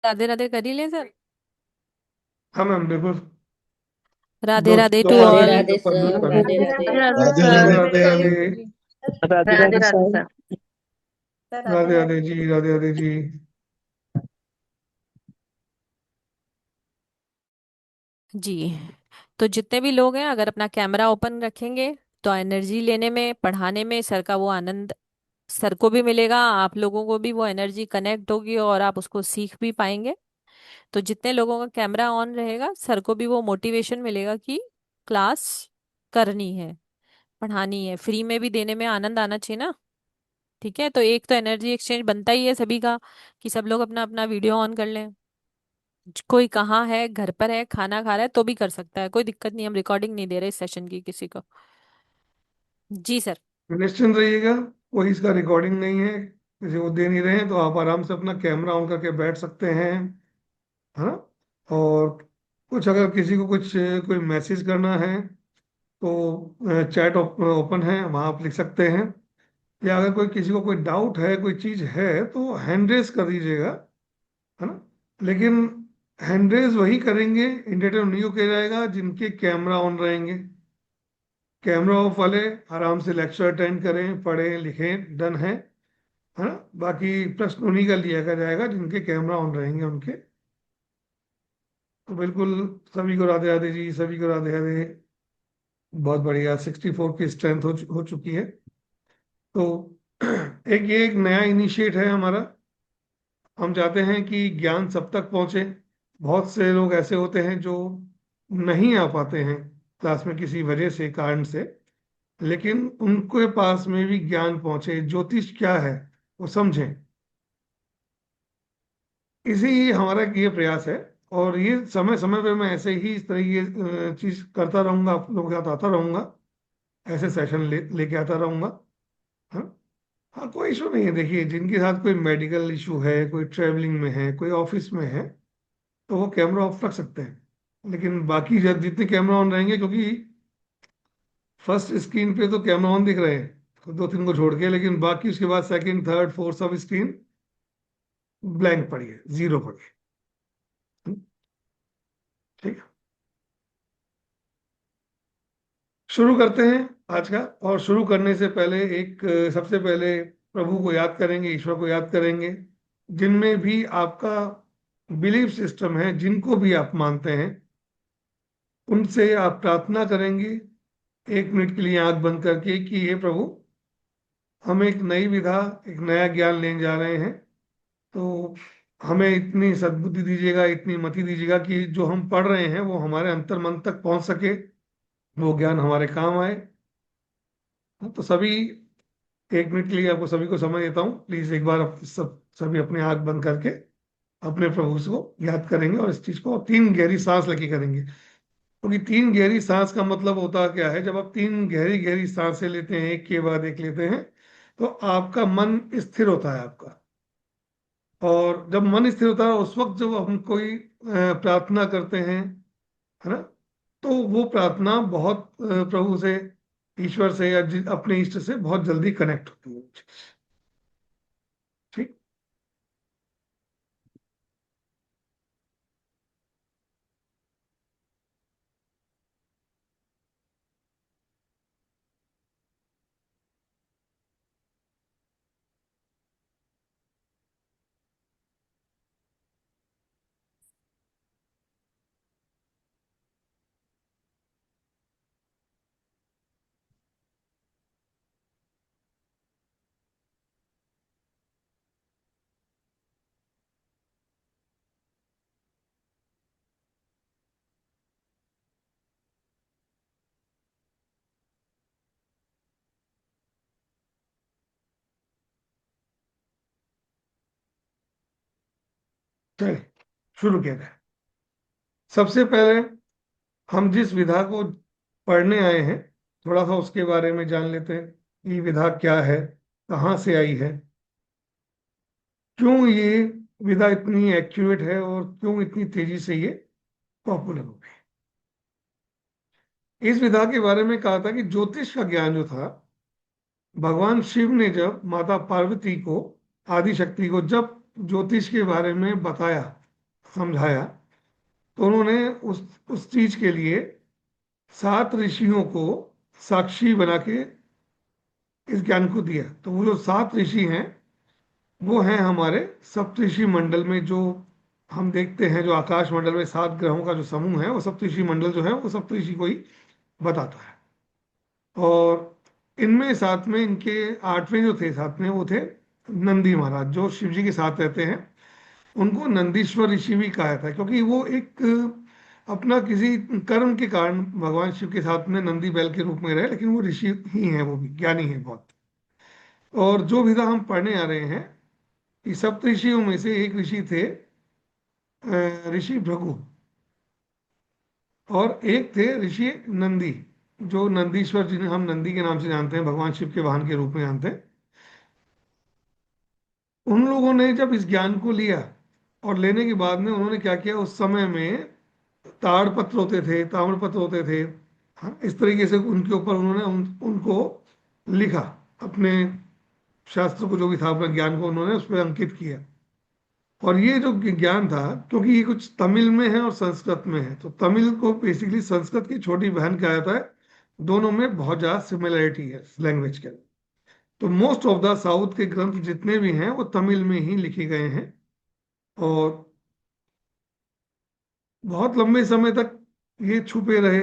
राधे राधे कर ही ले सर। हाँ मैम, बिल्कुल। राधे दो राधे दो टू बार Radhe all. Radhe continue sir, कर राधे दीजिए। Radhe. Radhe Radhe Radhe sir. Radhe. Radhe Radhe. Radhe Radhe Radhe Radhe sir. Sir. Radhe Radhe ji, Radhe Radhe ji. जी। तो जितने भी लोग हैं अगर अपना कैमरा ओपन रखेंगे तो एनर्जी लेने में पढ़ाने में सर का वो आनंद सर को भी मिलेगा, आप लोगों को भी वो एनर्जी कनेक्ट होगी और आप उसको सीख भी पाएंगे। तो जितने लोगों का कैमरा ऑन रहेगा सर को भी वो मोटिवेशन मिलेगा कि क्लास करनी है, पढ़ानी है, फ्री में भी देने में आनंद आना चाहिए ना। ठीक है, तो एक तो एनर्जी एक्सचेंज बनता ही है सभी का कि सब लोग अपना अपना वीडियो ऑन कर लें। कोई कहाँ है, घर पर है, खाना खा रहा है तो भी कर सकता है, कोई दिक्कत नहीं, हम रिकॉर्डिंग नहीं दे रहे इस सेशन की किसी को। जी सर। निश्चिंत रहिएगा, कोई इसका रिकॉर्डिंग नहीं है, किसी को दे नहीं रहे हैं, तो आप आराम से अपना कैमरा ऑन करके बैठ सकते हैं। हाँ। और कुछ अगर किसी को कुछ कोई मैसेज करना है तो चैट ओपन है, वहाँ आप लिख सकते हैं। या अगर कोई किसी को कोई डाउट है, कोई चीज़ है, तो हैंड रेज कर दीजिएगा, है ना। लेकिन हैंड रेज वही करेंगे, इंडिकेटर नहीं किया जाएगा जिनके कैमरा ऑन रहेंगे। कैमरा ऑफ वाले आराम से लेक्चर अटेंड करें, पढ़ें, लिखें, डन है ना। बाकी प्रश्न उन्हीं का लिया जाएगा जिनके कैमरा ऑन रहेंगे उनके। तो बिल्कुल, सभी को राधे राधे जी, सभी को राधे राधे। बहुत बढ़िया, 64 की स्ट्रेंथ हो चुकी है। तो एक नया इनिशिएट है हमारा। हम चाहते हैं कि ज्ञान सब तक पहुंचे। बहुत से लोग ऐसे होते हैं जो नहीं आ पाते हैं क्लास में किसी वजह से, कारण से, लेकिन उनके पास में भी ज्ञान पहुंचे, ज्योतिष क्या है वो समझें। इसी हमारा ये प्रयास है। और ये समय समय पे मैं ऐसे ही इस तरह ये चीज करता रहूंगा, आप लोगों के साथ आता रहूंगा, ऐसे सेशन लेके आता रहूंगा। हाँ। हाँ, कोई इशू नहीं है। देखिए, जिनके साथ कोई मेडिकल इशू है, कोई ट्रेवलिंग में है, कोई ऑफिस में है, तो वो कैमरा ऑफ रख सकते हैं। लेकिन बाकी जितने कैमरा ऑन रहेंगे, क्योंकि फर्स्ट स्क्रीन पे तो कैमरा ऑन दिख रहे हैं, तो दो तीन को छोड़ के, लेकिन बाकी उसके बाद सेकंड, थर्ड, फोर्थ सब स्क्रीन ब्लैंक पड़ी है, जीरो पड़ी है। ठीक है, शुरू करते हैं आज का। और शुरू करने से पहले सबसे पहले प्रभु को याद करेंगे, ईश्वर को याद करेंगे, जिनमें भी आपका बिलीफ सिस्टम है, जिनको भी आप मानते हैं, उनसे आप प्रार्थना करेंगे 1 मिनट के लिए आंख बंद करके कि हे प्रभु, हम एक नई विधा, एक नया ज्ञान लेने जा रहे हैं। तो हमें इतनी सद्बुद्धि दीजिएगा, इतनी मति दीजिएगा कि जो हम पढ़ रहे हैं वो हमारे अंतर मन तक पहुंच सके, वो ज्ञान हमारे काम आए। तो सभी 1 मिनट के लिए आपको सभी को समय देता हूँ, प्लीज एक बार सभी अपने आंख बंद करके अपने प्रभु को याद करेंगे, और इस चीज को 3 गहरी सांस लेके करेंगे। क्योंकि 3 गहरी सांस का मतलब होता क्या है, जब आप 3 गहरी गहरी सांसें लेते हैं, एक के बाद एक लेते हैं, तो आपका मन स्थिर होता है आपका। और जब मन स्थिर होता है, उस वक्त जब हम कोई प्रार्थना करते हैं, है ना, तो वो प्रार्थना बहुत प्रभु से, ईश्वर से, या अपने इष्ट से बहुत जल्दी कनेक्ट होती है। ठीक। चलिए, शुरू किया जाए। सबसे पहले हम जिस विधा को पढ़ने आए हैं, थोड़ा सा उसके बारे में जान लेते हैं। ये विधा क्या है, कहाँ से आई है, क्यों ये विधा इतनी एक्यूरेट है, और क्यों इतनी तेजी से ये पॉपुलर हो गई। इस विधा के बारे में कहा था कि ज्योतिष का ज्ञान जो था, भगवान शिव ने जब माता पार्वती को, आदि शक्ति को जब ज्योतिष के बारे में बताया, समझाया, तो उन्होंने उस चीज के लिए 7 ऋषियों को साक्षी बना के इस ज्ञान को दिया। तो वो जो 7 ऋषि हैं वो हैं हमारे सप्तऋषि मंडल में, जो हम देखते हैं, जो आकाश मंडल में 7 ग्रहों का जो समूह है, वो सप्तऋषि मंडल जो है वो सप्तऋषि को ही बताता है। और इनमें साथ में इनके 8वें जो थे साथ में, वो थे नंदी महाराज, जो शिव जी के साथ रहते हैं। उनको नंदीश्वर ऋषि भी कहा जाता है, क्योंकि वो एक अपना किसी कर्म के कारण भगवान शिव के साथ में नंदी बैल के रूप में रहे, लेकिन वो ऋषि ही हैं, वो भी ज्ञानी हैं बहुत। और जो विधा हम पढ़ने आ रहे हैं, इस सप्त ऋषियों में से एक ऋषि थे ऋषि भृगु, और एक थे ऋषि नंदी, जो नंदीश्वर, जिन्हें हम नंदी के नाम से जानते हैं, भगवान शिव के वाहन के रूप में जानते हैं। उन लोगों ने जब इस ज्ञान को लिया, और लेने के बाद में उन्होंने क्या किया, उस समय में ताड़ पत्र होते थे, ताम्र पत्र होते थे, हाँ, इस तरीके से उनके ऊपर उन्होंने उनको लिखा, अपने शास्त्र को जो भी था, अपने ज्ञान को उन्होंने उस पर अंकित किया। और ये जो ज्ञान था, क्योंकि ये कुछ तमिल में है और संस्कृत में है, तो तमिल को बेसिकली संस्कृत की छोटी बहन कहा जाता है। दोनों में बहुत ज़्यादा सिमिलरिटी है लैंग्वेज के। तो मोस्ट ऑफ द साउथ के ग्रंथ जितने भी हैं वो तमिल में ही लिखे गए हैं। और बहुत लंबे समय तक ये छुपे रहे,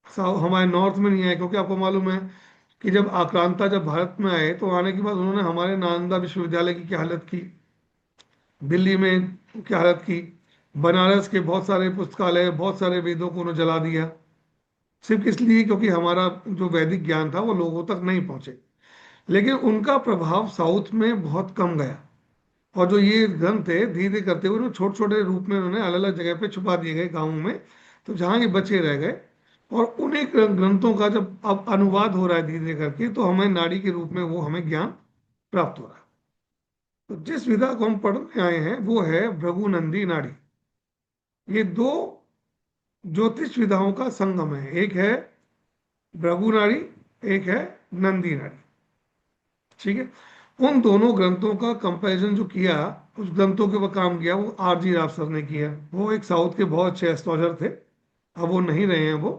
हमारे नॉर्थ में नहीं आए, क्योंकि आपको मालूम है कि जब आक्रांता जब भारत में आए, तो आने के बाद उन्होंने हमारे नालंदा विश्वविद्यालय की क्या हालत की, दिल्ली में क्या हालत की, बनारस के बहुत सारे पुस्तकालय, बहुत सारे वेदों को उन्होंने जला दिया, सिर्फ इसलिए क्योंकि हमारा जो वैदिक ज्ञान था वो लोगों तक नहीं पहुंचे। लेकिन उनका प्रभाव साउथ में बहुत कम गया। और जो ये ग्रंथ थे, धीरे धीरे करते हुए उन्होंने छोटे छोटे रूप में उन्होंने अलग अलग जगह पे छुपा दिए गए गाँवों में, तो जहाँ ये बचे रह गए। और उन्हीं ग्रंथों का जब अब अनुवाद हो रहा है धीरे धीरे करके, तो हमें नाड़ी के रूप में वो हमें ज्ञान प्राप्त हो रहा है। तो जिस विधा को हम पढ़ने आए हैं वो है भृगु नंदी नाड़ी। ये दो ज्योतिष विधाओं का संगम है, एक है भृगु नाड़ी, एक है नंदी नाड़ी। ठीक है। उन दोनों ग्रंथों का कंपैरिजन जो किया, उस ग्रंथों के ऊपर काम किया, वो आर जी राव सर ने किया। वो एक साउथ के बहुत अच्छे एस्ट्रोलॉजर थे, अब वो नहीं रहे हैं वो।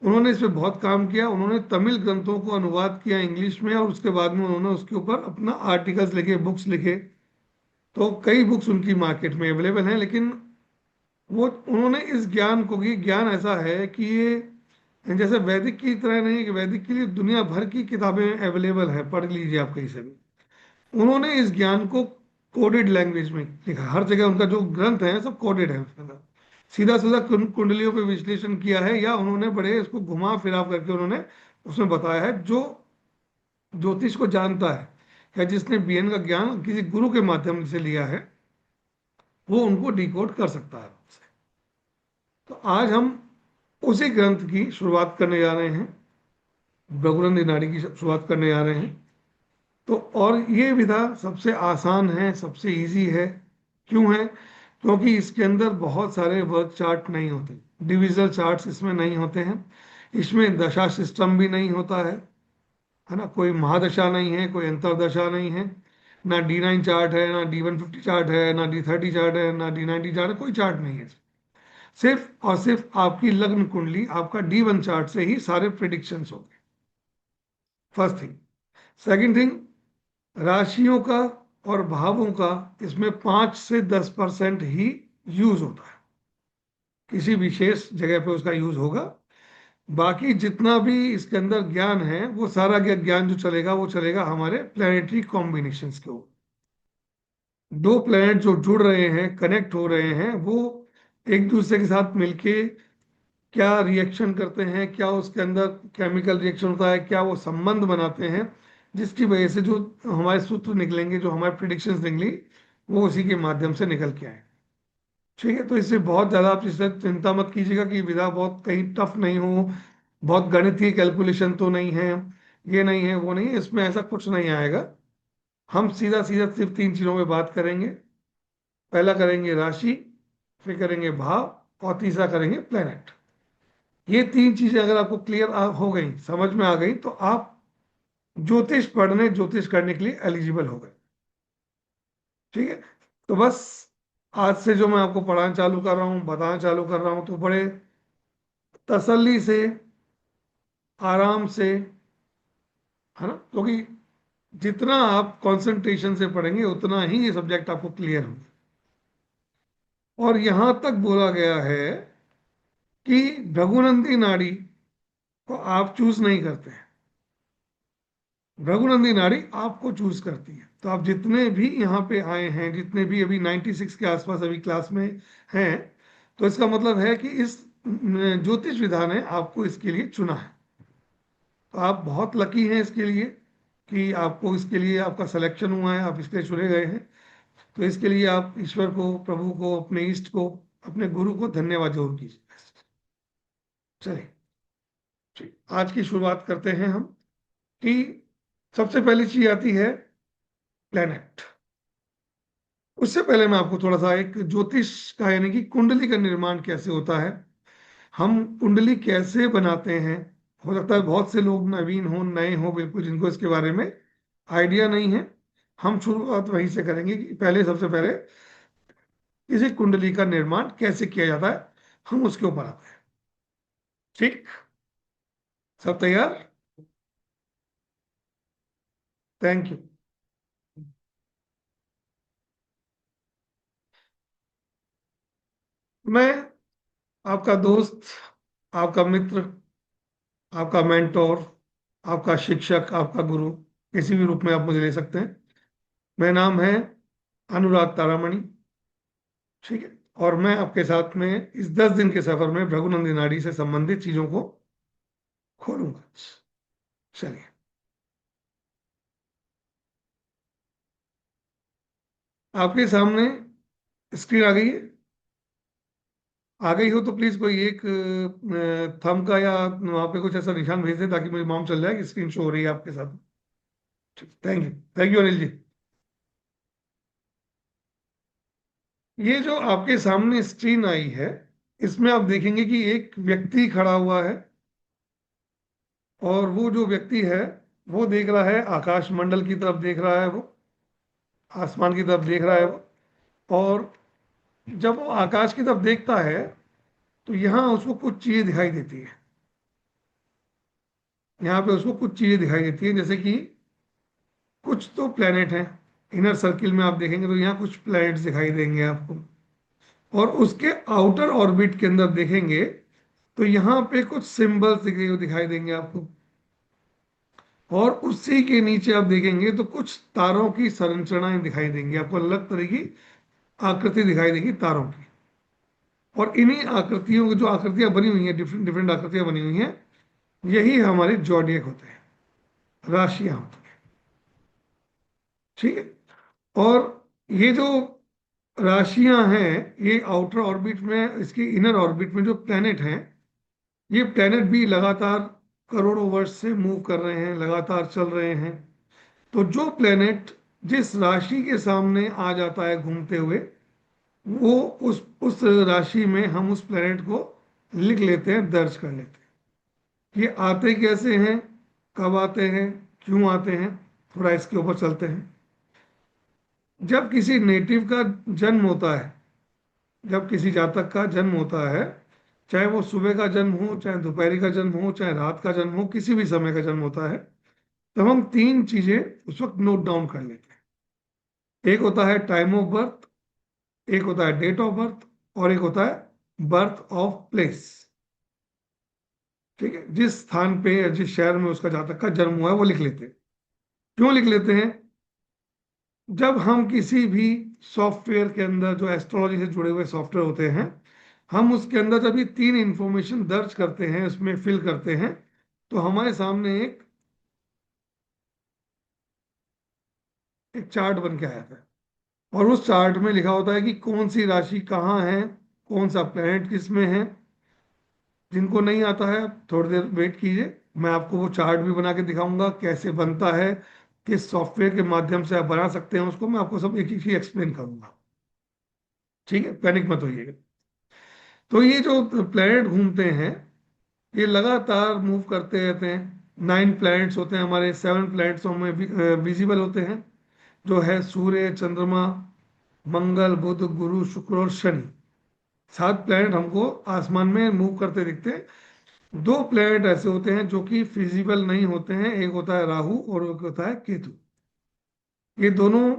उन्होंने इस पे बहुत काम किया, उन्होंने तमिल ग्रंथों को अनुवाद किया इंग्लिश में, और उसके बाद में उन्होंने उसके ऊपर अपना आर्टिकल्स लिखे, बुक्स लिखे। तो कई बुक्स उनकी मार्केट में अवेलेबल हैं। लेकिन वो उन्होंने इस ज्ञान को, ये ज्ञान ऐसा है कि ये जैसे वैदिक की तरह नहीं है, कि वैदिक के लिए दुनिया भर की किताबें अवेलेबल है, पढ़ लीजिए आप कहीं से भी। उन्होंने इस ज्ञान को कोडेड लैंग्वेज में लिखा, हर जगह उनका जो ग्रंथ है सब कोडेड है उसके अंदर। सीधा सीधा कुंडलियों पे विश्लेषण किया है, या उन्होंने बड़े इसको घुमा फिरा करके उन्होंने उसमें बताया है। जो ज्योतिष को जानता है, या जिसने बीएन का ज्ञान किसी गुरु के माध्यम से लिया है, वो उनको डिकोड कर सकता है। तो आज हम उसी ग्रंथ की शुरुआत करने जा रहे हैं, भृगुनंदी नाड़ी की शुरुआत करने जा रहे हैं। तो और ये विधा सबसे आसान है, सबसे इजी है। क्यों है? क्योंकि इसके अंदर बहुत सारे वर्क चार्ट नहीं होते, डिविजनल चार्ट्स इसमें नहीं होते हैं, इसमें दशा सिस्टम भी नहीं होता है ना, कोई महादशा नहीं है, कोई अंतरदशा नहीं है, ना D9 चार्ट है, ना D150 चार्ट है, ना D30 चार्ट है, ना D90 चार्ट है, कोई चार्ट नहीं है। सिर्फ और सिर्फ आपकी लग्न कुंडली, आपका D1 चार्ट से ही सारे प्रिडिक्शंस होंगे। First thing. सेकंड थिंग, राशियों का और भावों का इसमें 5 से 10% ही यूज होता है, किसी विशेष जगह पे उसका यूज होगा। बाकी जितना भी इसके अंदर ज्ञान है, वो सारा ज्ञान जो चलेगा वो चलेगा हमारे प्लानिटरी कॉम्बिनेशंस के ऊपर। दो प्लैनेट जो जुड़ रहे हैं, कनेक्ट हो रहे हैं, वो एक दूसरे के साथ मिलके क्या रिएक्शन करते हैं, क्या उसके अंदर केमिकल रिएक्शन होता है, क्या वो संबंध बनाते हैं, जिसकी वजह से जो हमारे सूत्र निकलेंगे, जो हमारे प्रिडिक्शंस निकली, वो उसी के माध्यम से निकल के आए। ठीक है। तो इससे बहुत ज़्यादा आप इससे चिंता मत कीजिएगा कि विधा बहुत कहीं टफ नहीं हो, बहुत गणितीय कैलकुलेशन तो नहीं है, ये नहीं है, वो नहीं है, इसमें ऐसा कुछ नहीं आएगा। हम सीधा सीधा सिर्फ 3 चीज़ों में बात करेंगे। पहला करेंगे राशि, फिर करेंगे भाव, और तीसरा करेंगे प्लेनेट। ये 3 चीजें अगर आपको क्लियर हो गई, समझ में आ गई, तो आप ज्योतिष पढ़ने, ज्योतिष करने के लिए एलिजिबल हो गए। ठीक है। तो बस आज से जो मैं आपको पढ़ाना चालू कर रहा हूँ, बताना चालू कर रहा हूँ, तो बड़े तसल्ली से, आराम से, है ना, क्योंकि जितना आप कंसंट्रेशन से पढ़ेंगे उतना ही ये सब्जेक्ट आपको क्लियर होगा। और यहां तक बोला गया है कि भृगुनंदी नाड़ी को आप चूज नहीं करते हैं, भृगुनंदी नाड़ी आपको चूज करती है। तो आप जितने भी यहाँ पे आए हैं, जितने भी अभी 96 के आसपास अभी क्लास में हैं, तो इसका मतलब है कि इस ज्योतिष विधा ने आपको इसके लिए चुना है। तो आप बहुत लकी हैं इसके लिए कि आपको इसके लिए आपका सिलेक्शन हुआ है, आप इसके लिए चुने गए हैं। तो इसके लिए आप ईश्वर को, प्रभु को, अपने इष्ट को, अपने गुरु को धन्यवाद जरूर कीजिए। चलिए, ठीक, आज की शुरुआत करते हैं हम कि सबसे पहली चीज आती है प्लेनेट। उससे पहले मैं आपको थोड़ा सा एक ज्योतिष का, यानी कि कुंडली का निर्माण कैसे होता है, हम कुंडली कैसे बनाते हैं। हो सकता है बहुत से लोग नवीन हो, नए हो बिल्कुल, जिनको इसके बारे में आइडिया नहीं है। हम शुरुआत वहीं से करेंगे कि पहले, सबसे पहले किसी कुंडली का निर्माण कैसे किया जाता है, हम उसके ऊपर आते हैं। ठीक, सब तैयार? Thank you. मैं आपका दोस्त, आपका मित्र, आपका मेंटोर, आपका शिक्षक, आपका गुरु, किसी भी रूप में आप मुझे ले सकते हैं। मेरा नाम है अनुराग तारामणि। ठीक है, और मैं आपके साथ में इस 10 दिन के सफर में भृगुनंदी नाड़ी से संबंधित चीजों को खोलूंगा। चलिए, आपके सामने स्क्रीन आ गई है। आ गई हो तो प्लीज कोई एक थंब का या वहां पे कुछ ऐसा निशान भेज दे, ताकि मुझे मालूम चल जाए कि स्क्रीन शो हो रही है आपके साथ। Thank you, thank you Anil ji. ये जो आपके सामने स्क्रीन आई है, इसमें आप देखेंगे कि एक व्यक्ति खड़ा हुआ है, और वो जो व्यक्ति है वो देख रहा है, आकाश मंडल की तरफ देख रहा है, वो आसमान की तरफ देख रहा है वो। और जब वो आकाश की तरफ देखता है, तो यहाँ उसको कुछ चीजें दिखाई देती है। यहाँ पे उसको कुछ चीजें दिखाई देती है, जैसे कि कुछ तो प्लेनेट हैं। इनर सर्किल में आप देखेंगे तो यहाँ कुछ प्लैनेट्स दिखाई देंगे आपको। और उसके आउटर ऑर्बिट के अंदर देखेंगे तो यहाँ पे कुछ सिंबल्स दिखाई देंगे आपको। और उसी के नीचे आप देखेंगे तो कुछ तारों की संरचनाएं दिखाई देंगी आपको, अलग तरह की आकृति दिखाई देगी तारों की। और इन्हीं आकृतियों की, जो आकृतियां बनी हुई हैं, डिफरेंट डिफरेंट आकृतियां बनी हुई हैं, यही हमारे जॉडियक होते हैं, राशियां होती हैं। ठीक है, और ये जो राशियां हैं, ये आउटर ऑर्बिट में, इसकी इनर ऑर्बिट में जो प्लैनेट हैं, ये प्लैनेट भी लगातार करोड़ों वर्ष से मूव कर रहे हैं, लगातार चल रहे हैं। तो जो प्लैनेट जिस राशि के सामने आ जाता है घूमते हुए, वो उस राशि में हम उस प्लैनेट को लिख लेते हैं, दर्ज कर लेते हैं। ये आते कैसे हैं, कब आते हैं, क्यों आते हैं, थोड़ा इसके ऊपर चलते हैं। जब किसी नेटिव का जन्म होता है, जब किसी जातक का जन्म होता है, चाहे वो सुबह का जन्म हो, चाहे दोपहर का जन्म हो, चाहे रात का जन्म हो, किसी भी समय का जन्म होता है, तब हम तीन चीजें उस वक्त नोट डाउन कर लेते हैं। एक होता है टाइम ऑफ बर्थ, एक होता है डेट ऑफ बर्थ, और एक होता है बर्थ ऑफ प्लेस। ठीक है, जिस स्थान पे या जिस शहर में उसका जातक का जन्म हुआ है वो लिख लेते हैं। क्यों लिख लेते हैं? जब हम किसी भी सॉफ्टवेयर के अंदर, जो एस्ट्रोलॉजी से जुड़े हुए सॉफ्टवेयर होते हैं, हम उसके अंदर जब ये तीन इंफॉर्मेशन दर्ज करते हैं, उसमें फिल करते हैं, तो हमारे सामने एक चार्ट बन के आया था। और उस चार्ट में लिखा होता है कि कौन सी राशि कहाँ है, कौन सा प्लेनेट किस में है। जिनको नहीं आता है, थोड़ी देर वेट कीजिए, मैं आपको वो चार्ट भी बना के दिखाऊंगा कैसे बनता है, किस सॉफ्टवेयर के माध्यम से आप बना सकते हैं उसको, मैं आपको सब एक एक ही एक्सप्लेन करूंगा। ठीक है, पैनिक मत होइएगा। तो ये जो प्लेनेट घूमते हैं, ये लगातार मूव करते रहते हैं। 9 प्लैनेट्स होते हैं हमारे, 7 प्लैनेट्स हमें विजिबल होते हैं, जो है सूर्य, चंद्रमा, मंगल, बुध, गुरु, शुक्र और शनि। 7 प्लैनेट हमको आसमान में मूव करते दिखते हैं। 2 प्लैनेट ऐसे होते हैं जो कि फिजिबल नहीं होते हैं, एक होता है राहु और एक होता है केतु। ये दोनों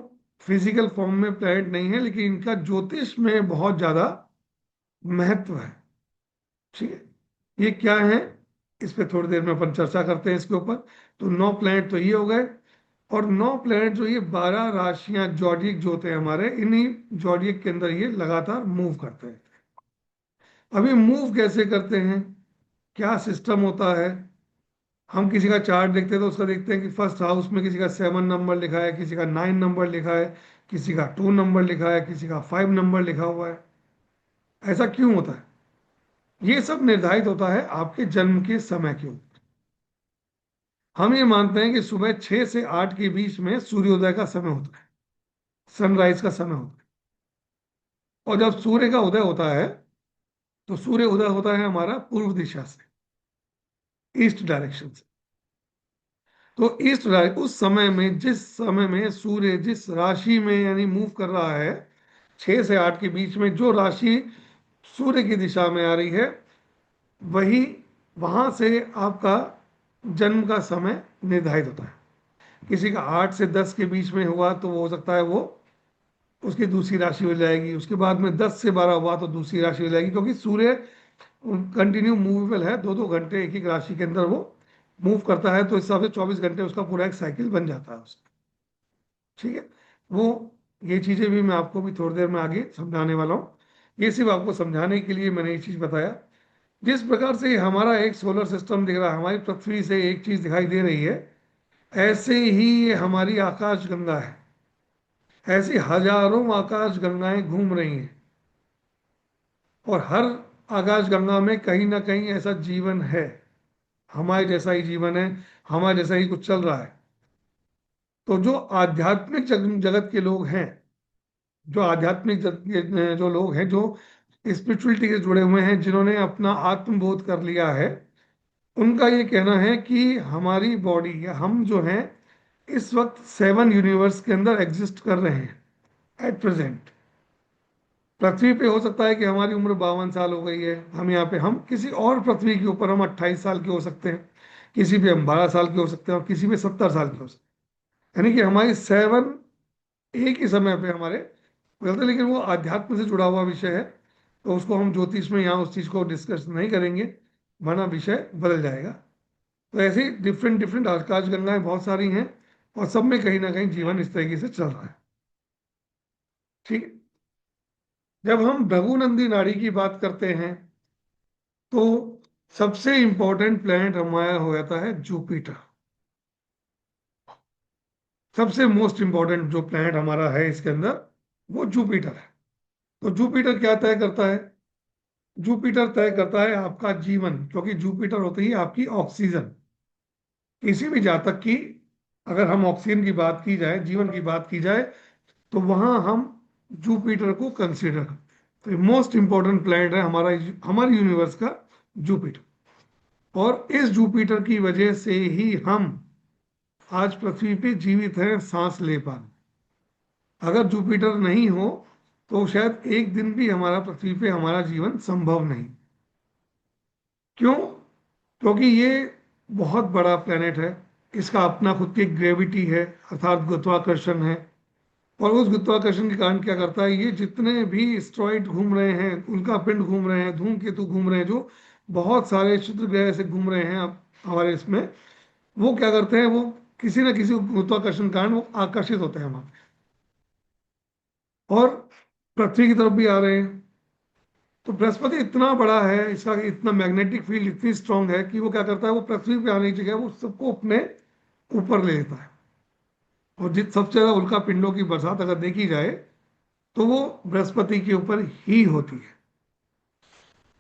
फिजिकल फॉर्म में प्लैनेट नहीं है, लेकिन इनका ज्योतिष में बहुत ज्यादा महत्व है। ठीक है, ये क्या है, इस पे थोड़ी देर में अपन चर्चा करते हैं इसके ऊपर। तो 9 प्लैनेट तो ये हो गए। और 9 प्लैनेट जो ये 12 राशियां जॉडियक जो होते हैं हमारे, इन्हीं जॉडियक के अंदर ये लगातार मूव करते हैं। अभी मूव कैसे करते हैं, क्या सिस्टम होता है। हम किसी का चार्ट देखते हैं तो उसका देखते हैं कि फर्स्ट हाउस में किसी का 7 नंबर लिखा है, किसी का 9 नंबर लिखा है, किसी का 2 नंबर लिखा है, किसी का 5 नंबर लिखा हुआ है। ऐसा क्यों होता है, ये सब निर्धारित होता है आपके जन्म के समय के ऊपर। हम ये मानते हैं कि सुबह 6 से 8 के बीच में सूर्योदय का समय होता है, सनराइज का समय होता है। और जब सूर्य का उदय होता है, तो सूर्य उदय होता है हमारा पूर्व दिशा से, ईस्ट डायरेक्शन से। तो उस समय में, जिस समय में सूर्य जिस राशि में यानी मूव कर रहा है, 6 से 8 के बीच में जो राशि सूर्य की दिशा में आ रही है, वही वहां से आपका जन्म का समय निर्धारित होता है। किसी का 8 से 10 के बीच में हुआ तो वो हो सकता है वो उसकी दूसरी राशि हो जाएगी। उसके बाद में 10 से 12 हुआ तो दूसरी राशि हो जाएगी, क्योंकि सूर्य कंटिन्यू मूवेबल है, 2-2 घंटे एक एक राशि के अंदर वो मूव करता है। तो इस हिसाब से 24 घंटे उसका पूरा एक साइकिल बन जाता है उसका। ठीक है, वो ये चीजें भी मैं आपको भी थोड़ी देर में आगे समझाने वाला हूँ। ये सिर्फ आपको समझाने के लिए मैंने ये चीज बताया। जिस प्रकार से हमारा एक सोलर सिस्टम दिख रहा है, हमारी पृथ्वी से एक चीज दिखाई दे रही है, ऐसे ही ये हमारी आकाश गंगा है। ऐसी हजारों आकाश गंगाएं घूम रही हैं, और हर आकाश गंगा में कहीं ना कहीं ऐसा जीवन है, हमारे जैसा ही जीवन है, हमारे जैसा ही कुछ चल रहा है। तो जो आध्यात्मिक जगत के लोग हैं, जो आध्यात्मिक जगत के जो लोग हैं, जो स्पिरिचुअलिटी से जुड़े हुए हैं, जिन्होंने अपना आत्मबोध कर लिया है, उनका ये कहना है कि हमारी बॉडी या हम जो हैं, इस वक्त 7 यूनिवर्स के अंदर एग्जिस्ट कर रहे हैं एट प्रेजेंट। पृथ्वी पे हो सकता है कि हमारी उम्र 52 साल हो गई है, हम यहाँ पे, हम किसी और पृथ्वी के ऊपर हम 28 साल के हो सकते हैं, किसी पे हम 12 साल के हो सकते हैं, और किसी पे 70 साल के हो सकते हैं। यानी कि हमारी 7 एक ही समय पे हमारे बदलते हैं। लेकिन वो अध्यात्म से जुड़ा हुआ विषय है, तो उसको हम ज्योतिष में यहाँ उस चीज को डिस्कस नहीं करेंगे, वरना विषय बदल जाएगा। तो ऐसे डिफरेंट डिफरेंट आकाश गंगाएं बहुत सारी हैं, और सब में कहीं ना कहीं जीवन इस तरीके से चल रहा है। ठीक है, जब हम भृगुनंदी नाड़ी की बात करते हैं, तो सबसे इंपॉर्टेंट प्लैनेट हमारा हो जाता है जुपिटर। सबसे मोस्ट इंपॉर्टेंट जो प्लैनेट हमारा है इसके अंदर, वो जुपिटर है। तो जुपिटर क्या तय करता है, जुपिटर तय करता है आपका जीवन, क्योंकि जुपिटर होती है आपकी ऑक्सीजन। किसी भी जातक की, अगर हम ऑक्सीजन की बात की जाए, जीवन की बात की जाए, तो वहां हम जुपिटर को कंसीडर करते हैं। तो मोस्ट इंपॉर्टेंट प्लैनेट है हमारा, हमारे यूनिवर्स का, जुपिटर। और इस जुपिटर की वजह से ही हम आज पृथ्वी पे जीवित हैं, सांस ले पा रहे। अगर जुपिटर नहीं हो, तो शायद एक दिन भी हमारा पृथ्वी पे हमारा जीवन संभव नहीं। क्यों, क्योंकि ये बहुत बड़ा प्लेनेट है, इसका अपना खुद की ग्रेविटी है, अर्थात गुरुत्वाकर्षण है। और उस गुरुत्वाकर्षण के कारण क्या करता है, ये जितने भी एस्ट्रॉइड घूम रहे हैं, उल्का पिंड घूम रहे हैं, धूमकेतु घूम रहे हैं, जो बहुत सारे क्षुद्र ग्रह से घूम रहे हैं अब हमारे इसमें, वो क्या करते हैं, वो किसी न किसी गुरुत्वाकर्षण के कारण वो आकर्षित होते हैं वहां पे, और पृथ्वी की तरफ भी आ रहे हैं। तो बृहस्पति इतना बड़ा है, इसका इतना मैग्नेटिक फील्ड इतनी स्ट्रांग है कि वो क्या करता है, वो पृथ्वी पे आने की जगह वो सबको अपने ऊपर ले लेता है। और जिस सबसे ज्यादा उल्का पिंडों की बरसात अगर देखी जाए, तो वो बृहस्पति के ऊपर ही होती है।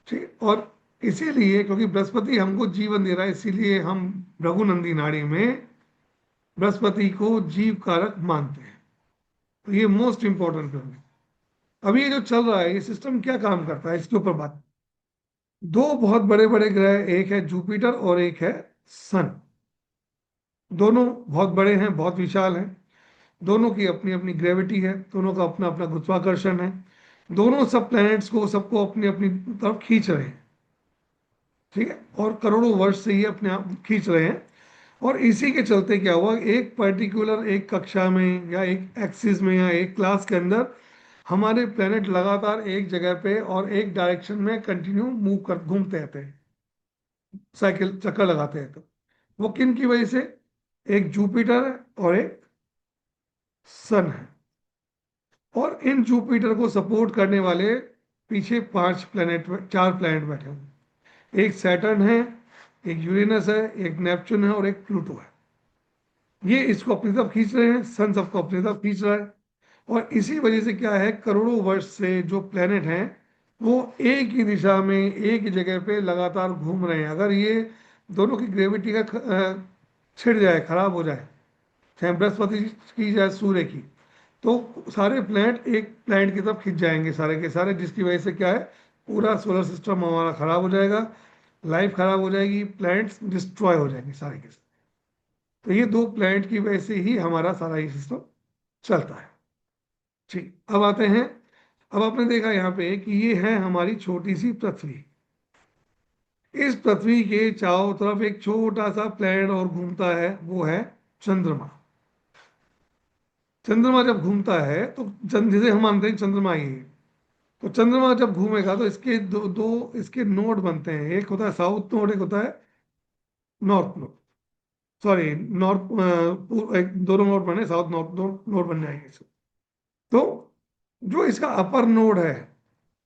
ठीक, और इसीलिए क्योंकि बृहस्पति हमको जीवन दे रहा है, इसीलिए हम रघुनंदी नाड़ी में बृहस्पति को जीव कारक मानते हैं। तो ये मोस्ट इंपॉर्टेंट है। अभी ये जो चल रहा है, ये सिस्टम क्या काम करता है, इसके ऊपर बात। दो बहुत बड़े बड़े ग्रह, एक है जुपिटर और एक है सन। दोनों बहुत बड़े हैं, बहुत विशाल हैं। दोनों की अपनी अपनी ग्रेविटी है, दोनों का अपना अपना गुरुत्वाकर्षण है, दोनों सब प्लैनेट्स को सबको अपनी अपनी तरफ खींच रहे हैं। ठीक है, और करोड़ों वर्ष से ये अपने आप खींच रहे हैं। और इसी के चलते क्या हुआ, एक पर्टिकुलर एक कक्षा में या एक एक्सिस में या एक क्लास के अंदर हमारे प्लेनेट लगातार एक जगह पे और एक डायरेक्शन में कंटिन्यू मूव कर घूमते रहते हैं, साइकिल चक्कर लगाते हैं। तो वो किन की वजह से, एक जुपिटर है और एक सन है। और इन जुपिटर को सपोर्ट करने वाले पीछे पांच प्लेनेट, चार प्लेनेट बैठे हुए, एक सैटर्न है, एक यूरेनस है, एक नेपच्यून है और एक प्लूटो है। ये इसको अपनी तरफ खींच रहे हैं, सन सबको अपनी तरफ खींच रहा है। और इसी वजह से क्या है, करोड़ों वर्ष से जो प्लेनेट हैं वो एक ही दिशा में एक ही जगह पे लगातार घूम रहे हैं। अगर ये दोनों की ग्रेविटी का छिड़ जाए, खराब हो जाए, चाहे बृहस्पति की चाहे सूर्य की, तो सारे प्लैनेट एक प्लैनेट की तरफ खिंच जाएंगे सारे के सारे, जिसकी वजह से क्या है, पूरा सोलर सिस्टम हमारा खराब हो जाएगा, लाइफ खराब हो जाएगी, प्लैनेट्स डिस्ट्रॉय हो जाएंगे सारे के सारे। तो ये दो प्लैनेट की वजह से ही हमारा सारा ये सिस्टम चलता है। ठीक, अब आते हैं। अब आपने देखा यहाँ पे कि ये है हमारी छोटी सी पृथ्वी। इस पृथ्वी के चारों तरफ एक छोटा सा प्लैनेट और घूमता है, वो है चंद्रमा। चंद्रमा जब घूमता है तो जैसे हम मानते हैं चंद्रमा ही है, तो चंद्रमा जब घूमेगा तो इसके दो दो इसके नोड बनते हैं, एक होता है साउथ नोड, एक होता है नॉर्थ नोड। सॉरी, नॉर्थ, एक दोनों नोड बने, साउथ नॉर्थ नोड बन जाएंगे इससे। तो जो इसका अपर नोड है,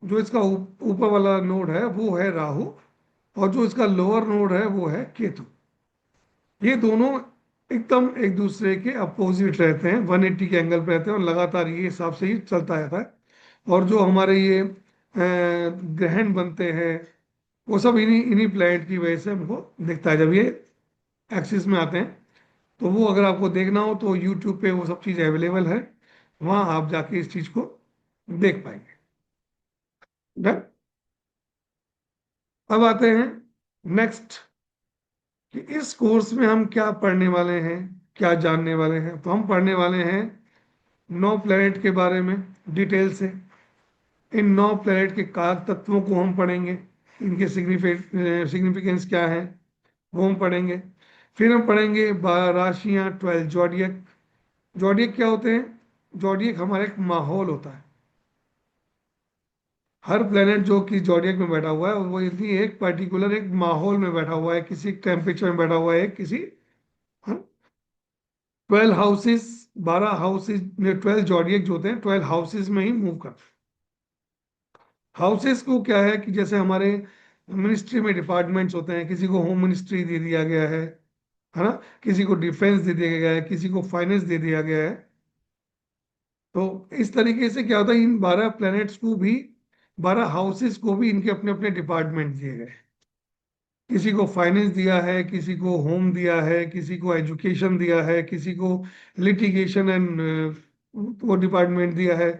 जो इसका ऊपर वाला नोड है वो है राहु, और जो इसका लोअर नोड है वो है केतु। ये दोनों एकदम एक दूसरे के अपोजिट रहते हैं, 180 के एंगल पे रहते हैं, और लगातार ये हिसाब से ही चलता रहता है। और जो हमारे ये ग्रहण बनते हैं वो सब इन्हीं इन्हीं प्लैनेट की वजह से हमको दिखता है, जब ये एक्सिस में आते हैं। तो वो अगर आपको देखना हो तो यूट्यूब पे वो सब चीज़ अवेलेबल है, वहाँ आप जाके इस चीज़ को देख पाएंगे। डन। अब आते हैं नेक्स्ट, कि इस कोर्स में हम क्या पढ़ने वाले हैं, क्या जानने वाले हैं। तो हम पढ़ने वाले हैं 9 प्लैनेट के बारे में डिटेल से। इन 9 प्लैनेट के कारक तत्वों को हम पढ़ेंगे, इनके सिग्निफिकेंस क्या है वो हम पढ़ेंगे। फिर हम पढ़ेंगे 12 राशियाँ, 12 जॉडियक। जॉडियक क्या होते हैं, जॉडियक हमारा एक माहौल होता है। हर प्लेनेट जो कि जॉडियक में बैठा हुआ है वो यदि एक पर्टिकुलर एक माहौल में बैठा हुआ है, किसी टेम्परेचर में बैठा हुआ है, किसी 12 हाउसेस, 12 हाउसेस, 12 जॉडियक जो होते हैं 12 हाउसेस में ही मूव करते हैं। हाउसेस को क्या है कि जैसे हमारे मिनिस्ट्री में डिपार्टमेंट्स होते हैं, किसी को होम मिनिस्ट्री दे दिया गया है ना, किसी को डिफेंस दे दिया गया है, किसी को फाइनेंस दे दिया गया है। तो इस तरीके से क्या होता है, इन 12 प्लैनेट्स को भी, 12 हाउसेस को भी इनके अपने अपने डिपार्टमेंट दिए गए। किसी को फाइनेंस दिया है, किसी को होम दिया है, किसी को एजुकेशन दिया है, किसी को लिटिगेशन एंड वो डिपार्टमेंट दिया है,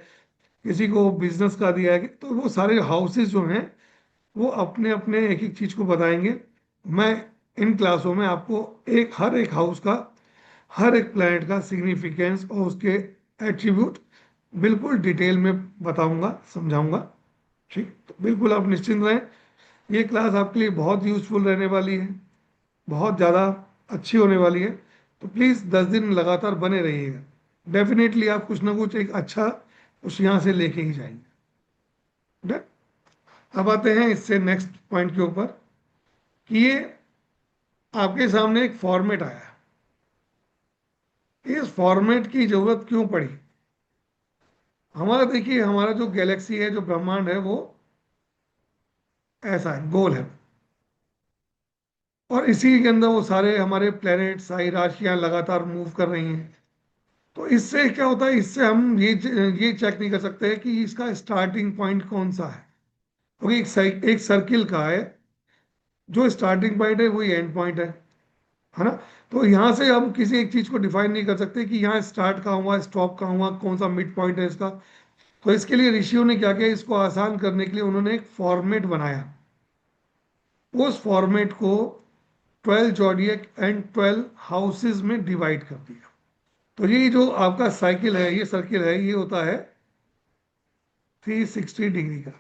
किसी को बिजनेस का दिया है। तो वो सारे हाउसेस जो हैं वो अपने अपने एक एक चीज को बताएंगे। मैं इन क्लासों में आपको एक हर एक हाउस का, हर एक प्लैनेट का सिग्निफिकेंस और उसके एट्रीब्यूट बिल्कुल डिटेल में बताऊंगा, समझाऊंगा। ठीक, तो बिल्कुल आप निश्चिंत रहें, ये क्लास आपके लिए बहुत यूजफुल रहने वाली है, बहुत ज़्यादा अच्छी होने वाली है। तो प्लीज़ 10 दिन लगातार बने रहिएगा, डेफिनेटली आप कुछ ना कुछ एक अच्छा उस यहाँ से लेके ही जाएंगे। Done? अब आते हैं इससे नेक्स्ट पॉइंट के ऊपर, कि ये आपके सामने एक फॉर्मेट आया है। इस फॉर्मेट की जरूरत क्यों पड़ी। हमारा देखिए, हमारा जो गैलेक्सी है, जो ब्रह्मांड है, वो ऐसा है, गोल है। और इसी के अंदर वो सारे हमारे प्लैनेट, सारी राशियां लगातार मूव कर रही हैं। तो इससे क्या होता है, इससे हम ये चेक नहीं कर सकते कि इसका स्टार्टिंग पॉइंट कौन सा है, क्योंकि एक सर्किल का है, जो स्टार्टिंग पॉइंट है वही एंड पॉइंट है ना। तो यहाँ से हम किसी एक चीज को डिफाइन नहीं कर सकते कि यहाँ स्टार्ट कहाँ हुआ, स्टॉप कहाँ हुआ, कौन सा मिड पॉइंट है इसका। तो इसके लिए ऋषियों ने क्या किया, इसको आसान करने के लिए उन्होंने एक फॉर्मेट बनाया। उस फॉर्मेट को 12 जॉडियक एंड 12 हाउसेज में डिवाइड कर दिया। तो ये जो आपका साइकिल है, ये सर्किल है, ये होता है 360 डिग्री का।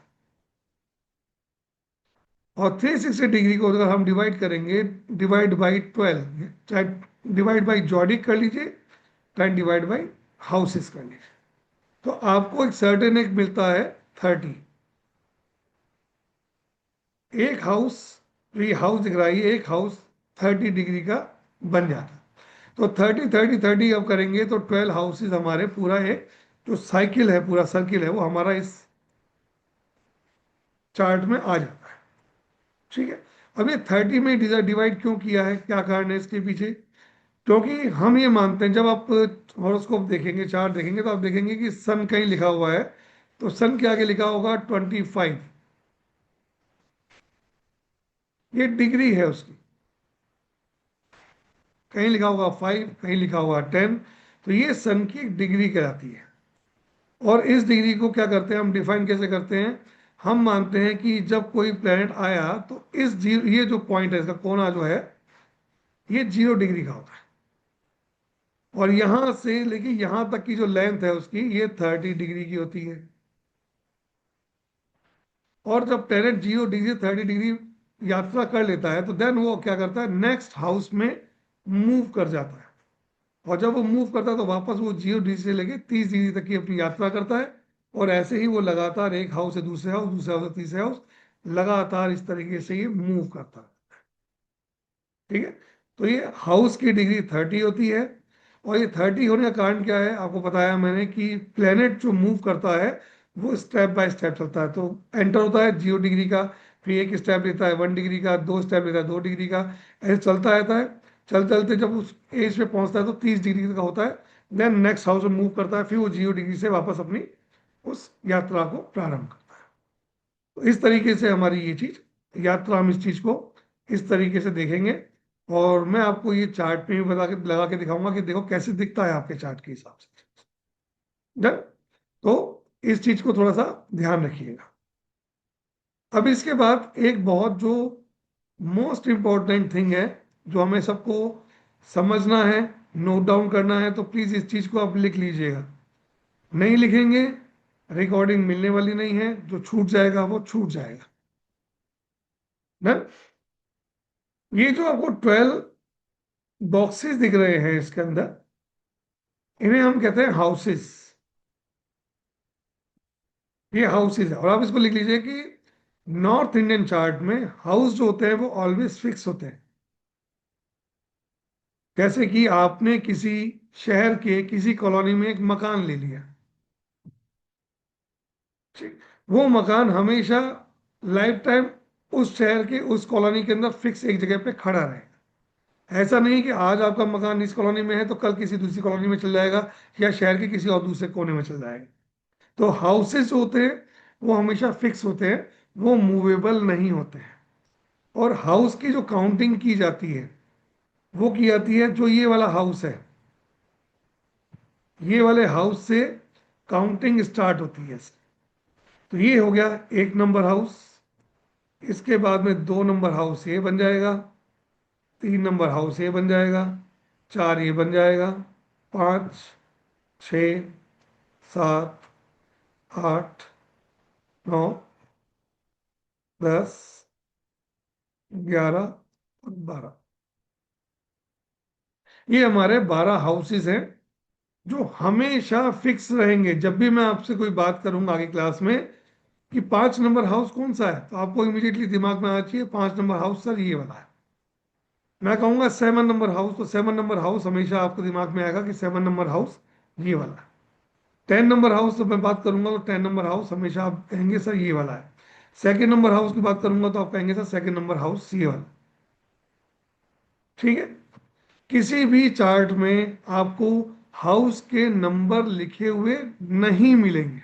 और 360 डिग्री को अगर हम डिवाइड करेंगे, डिवाइड बाई 12, चाहे डिवाइड बाई जॉडिक कर लीजिए, चाहे डिवाइड बाई हाउसेस कर लीजिए, तो आपको एक सर्टेन एक मिलता है 30। एक हाउस, ये हाउस दिख रहा है, ये एक हाउस 30 डिग्री का बन जाता है। तो 30 30 30 अब करेंगे तो 12 हाउसेज हमारे पूरा एक जो साइकिल है, पूरा सर्किल है, वो हमारा इस चार्ट में आ जाता है। ठीक है। अब ये 30 में डिवाइड क्यों किया है, क्या कारण है इसके पीछे? क्योंकि हम ये मानते हैं, जब आप हॉरोस्कोप देखेंगे, चार्ट देखेंगे, तो आप देखेंगे कि सन कहीं लिखा हुआ है, तो सन के आगे लिखा होगा 25, ये डिग्री है उसकी। कहीं लिखा होगा 5, कहीं लिखा होगा 10, तो ये सन की एक डिग्री कहलाती है। और इस डिग्री को क्या करते हैं, हम डिफाइन कैसे करते हैं? हम मानते हैं कि जब कोई प्लेनेट आया तो इस जीरो, ये जो पॉइंट है, इसका कोना जो है, ये 0 डिग्री का होता है। और यहां से लेके यहां तक की जो लेंथ है उसकी, ये 30 डिग्री की होती है। और जब प्लेनेट 0 डिग्री से 30 डिग्री यात्रा कर लेता है, तो देन वो क्या करता है, नेक्स्ट हाउस में मूव कर जाता है। और जब वो मूव करता है तो वापस वो 0 डिग्री से लेके 30 डिग्री तक की अपनी यात्रा करता है। और ऐसे ही वो लगातार एक हाउस से दूसरे हाउस, दूसरे हाउस से तीसरे हाउस, लगातार इस तरीके से ये मूव करता है। ठीक है। तो ये हाउस की डिग्री 30 होती है। और ये 30 होने का कारण क्या है, आपको बताया मैंने कि प्लेनेट जो मूव करता है वो स्टेप बाय स्टेप चलता है। तो एंटर होता है 0 डिग्री का, फिर एक स्टेप लेता है 1 डिग्री का, दो स्टेप लेता है 2 डिग्री का, ऐसे चलता रहता है। चल चलते जब उस एज पे पहुंचता है तो 30 डिग्री का होता है। देन नेक्स्ट हाउस में मूव करता है, फिर वो 0 डिग्री से वापस अपनी उस यात्रा को प्रारंभ करता है। तो इस तरीके से हमारी ये चीज, यात्रा, हम इस चीज को इस तरीके से देखेंगे। और मैं आपको ये चार्ट में भी बता के लगा के दिखाऊंगा कि देखो कैसे दिखता है आपके चार्ट के हिसाब से। डन। तो इस चीज को थोड़ा सा ध्यान रखिएगा। अब इसके बाद एक बहुत जो मोस्ट इंपॉर्टेंट थिंग है, जो हमें सबको समझना है, नोट डाउन करना है, तो प्लीज इस चीज को आप लिख लीजिएगा। नहीं लिखेंगे, रिकॉर्डिंग मिलने वाली नहीं है, जो छूट जाएगा वो छूट जाएगा। डन। ये जो आपको 12 बॉक्सेस दिख रहे हैं इसके अंदर, इन्हें हम कहते हैं हाउसेस। ये हाउसेस है, और आप इसको लिख लीजिए कि नॉर्थ इंडियन चार्ट में हाउस जो होते हैं वो ऑलवेज फिक्स होते हैं। जैसे कि आपने किसी शहर के किसी कॉलोनी में एक मकान ले लिया, ठीक, वो मकान हमेशा लाइफ टाइम उस शहर के उस कॉलोनी के अंदर फिक्स एक जगह पे खड़ा रहेगा। ऐसा नहीं कि आज आपका मकान इस कॉलोनी में है तो कल किसी दूसरी कॉलोनी में चल जाएगा, या शहर के किसी और दूसरे कोने में चल जाएगा। तो हाउसेस होते हैं वो हमेशा फिक्स होते हैं, वो मूवेबल नहीं होते हैं। और हाउस की जो काउंटिंग की जाती है वो की जाती है, जो ये वाला हाउस है, ये वाले हाउस से काउंटिंग स्टार्ट होती है। तो ये हो गया 1 नंबर हाउस। इसके बाद में 2 नंबर हाउस ये बन जाएगा, 3 नंबर हाउस ये बन जाएगा, 4 ये बन जाएगा, 5, 6, 7, 8, 9, 10, 11 और 12, ये हमारे 12 हाउसेस हैं जो हमेशा फिक्स रहेंगे। जब भी मैं आपसे कोई बात करूंगा आगे क्लास में कि 5 नंबर हाउस कौन सा है, तो आपको इमीडिएटली दिमाग में आना चाहिए 5 नंबर हाउस सर ये वाला है। मैं कहूंगा 7 नंबर हाउस, तो 7 नंबर हाउस हमेशा आपको दिमाग में आएगा कि 7 नंबर हाउस ये वाला है। 10 नंबर हाउस, तो मैं बात करूंगा तो 10 नंबर हाउस हमेशा आप कहेंगे सर ये वाला है। सेकंड नंबर हाउस की बात करूंगा तो आप कहेंगे सर सेकंड नंबर हाउस ये वाला। ठीक है। किसी भी चार्ट में आपको हाउस के नंबर लिखे हुए नहीं मिलेंगे।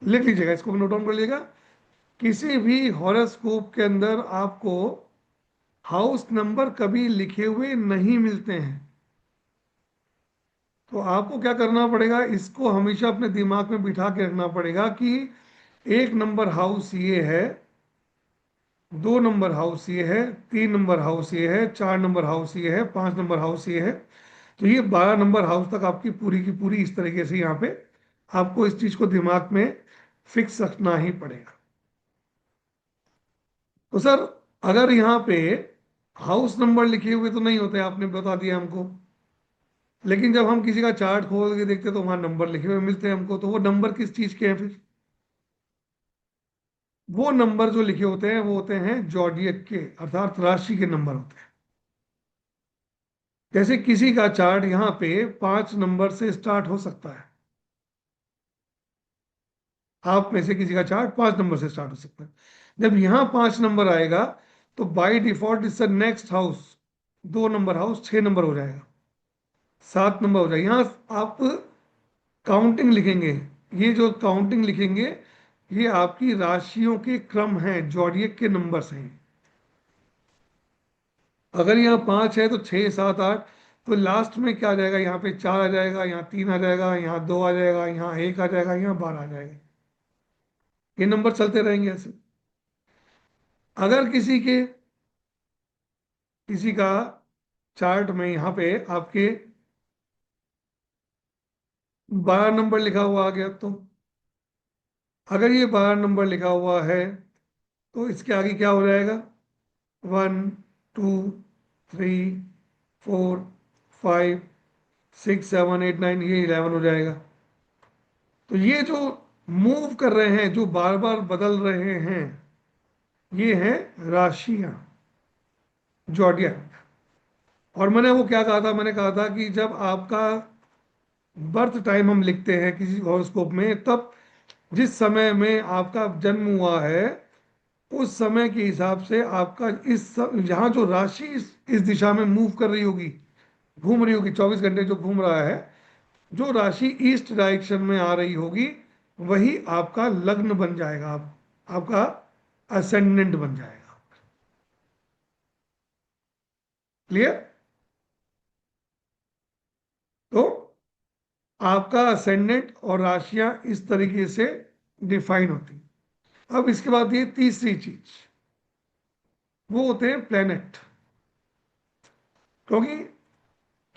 लिख लीजिएगा, इसको नोट डाउन कर लीजिएगा। किसी भी हॉरोस्कोप के अंदर आपको हाउस नंबर कभी लिखे हुए नहीं मिलते हैं। तो आपको क्या करना पड़ेगा, इसको हमेशा अपने दिमाग में बिठा के रखना पड़ेगा कि 1 नंबर हाउस ये है, 2 नंबर हाउस ये है, 3 नंबर हाउस ये है, 4 नंबर हाउस ये है, 5 नंबर हाउस ये है। तो ये 12 नंबर हाउस तक आपकी पूरी की पूरी इस तरीके से यहाँ पे आपको इस चीज को दिमाग में फिक्स रखना ही पड़ेगा। तो सर, अगर यहाँ पे हाउस नंबर लिखे हुए तो नहीं होते, आपने बता दिया हमको। लेकिन जब हम किसी का चार्ट खोल के देखते हैं तो वहां नंबर लिखे हुए मिलते हैं हमको, तो वो नंबर किस चीज के हैं फिर? वो नंबर जो लिखे होते हैं वो होते हैं जॉडियक के, अर्थात राशि के नंबर होते हैं। जैसे किसी का चार्ट यहाँ पे 5 नंबर से स्टार्ट हो सकता है, आप में से किसी का चार्ट 5 नंबर से स्टार्ट हो सकता है। जब यहाँ 5 नंबर आएगा तो बाय डिफॉल्ट इससे next house, 2 number house 6 number हो जाएगा, 7 नंबर हो जाएगा। यहाँ आप काउंटिंग लिखेंगे, ये जो काउंटिंग लिखेंगे ये आपकी राशियों के क्रम हैं, जॉडियक के नंबर्स हैं। अगर यहाँ 5 है तो 6, 7, 8, तो लास्ट में क्या आ जाएगा? यहाँ पे 4 आ जाएगा, यहाँ 3 आ जाएगा, यहाँ 2 आ जाएगा, यहाँ 1 आ जाएगा, यहाँ 12 आ जाएगा। ये नंबर चलते रहेंगे ऐसे। अगर किसी का चार्ट में यहाँ पे आपके 12 नंबर लिखा हुआ आ गया, तो अगर ये 12 नंबर लिखा हुआ है तो इसके आगे क्या हो जाएगा? 1, 2, 3, 4, 5, 6, 7, 8, 9, ये 11 हो जाएगा। तो ये जो मूव कर रहे हैं, जो बार बार बदल रहे हैं, ये हैं राशियां, जॉडियक। और मैंने वो क्या कहा था? मैंने कहा था कि जब आपका बर्थ टाइम हम लिखते हैं किसी हॉरोस्कोप में, तब जिस समय में आपका जन्म हुआ है उस समय के हिसाब से आपका यहाँ जो राशि इस दिशा में मूव कर रही होगी, घूम रही होगी, 24 घंटे जो घूम रहा है, जो राशि ईस्ट डायरेक्शन में आ रही होगी वही आपका लग्न बन जाएगा, आपका असेंडेंट बन जाएगा। क्लियर? तो आपका असेंडेंट और राशियां इस तरीके से डिफाइन होती हैं। अब इसके बाद ये तीसरी चीज, वो होते हैं प्लेनेट। क्योंकि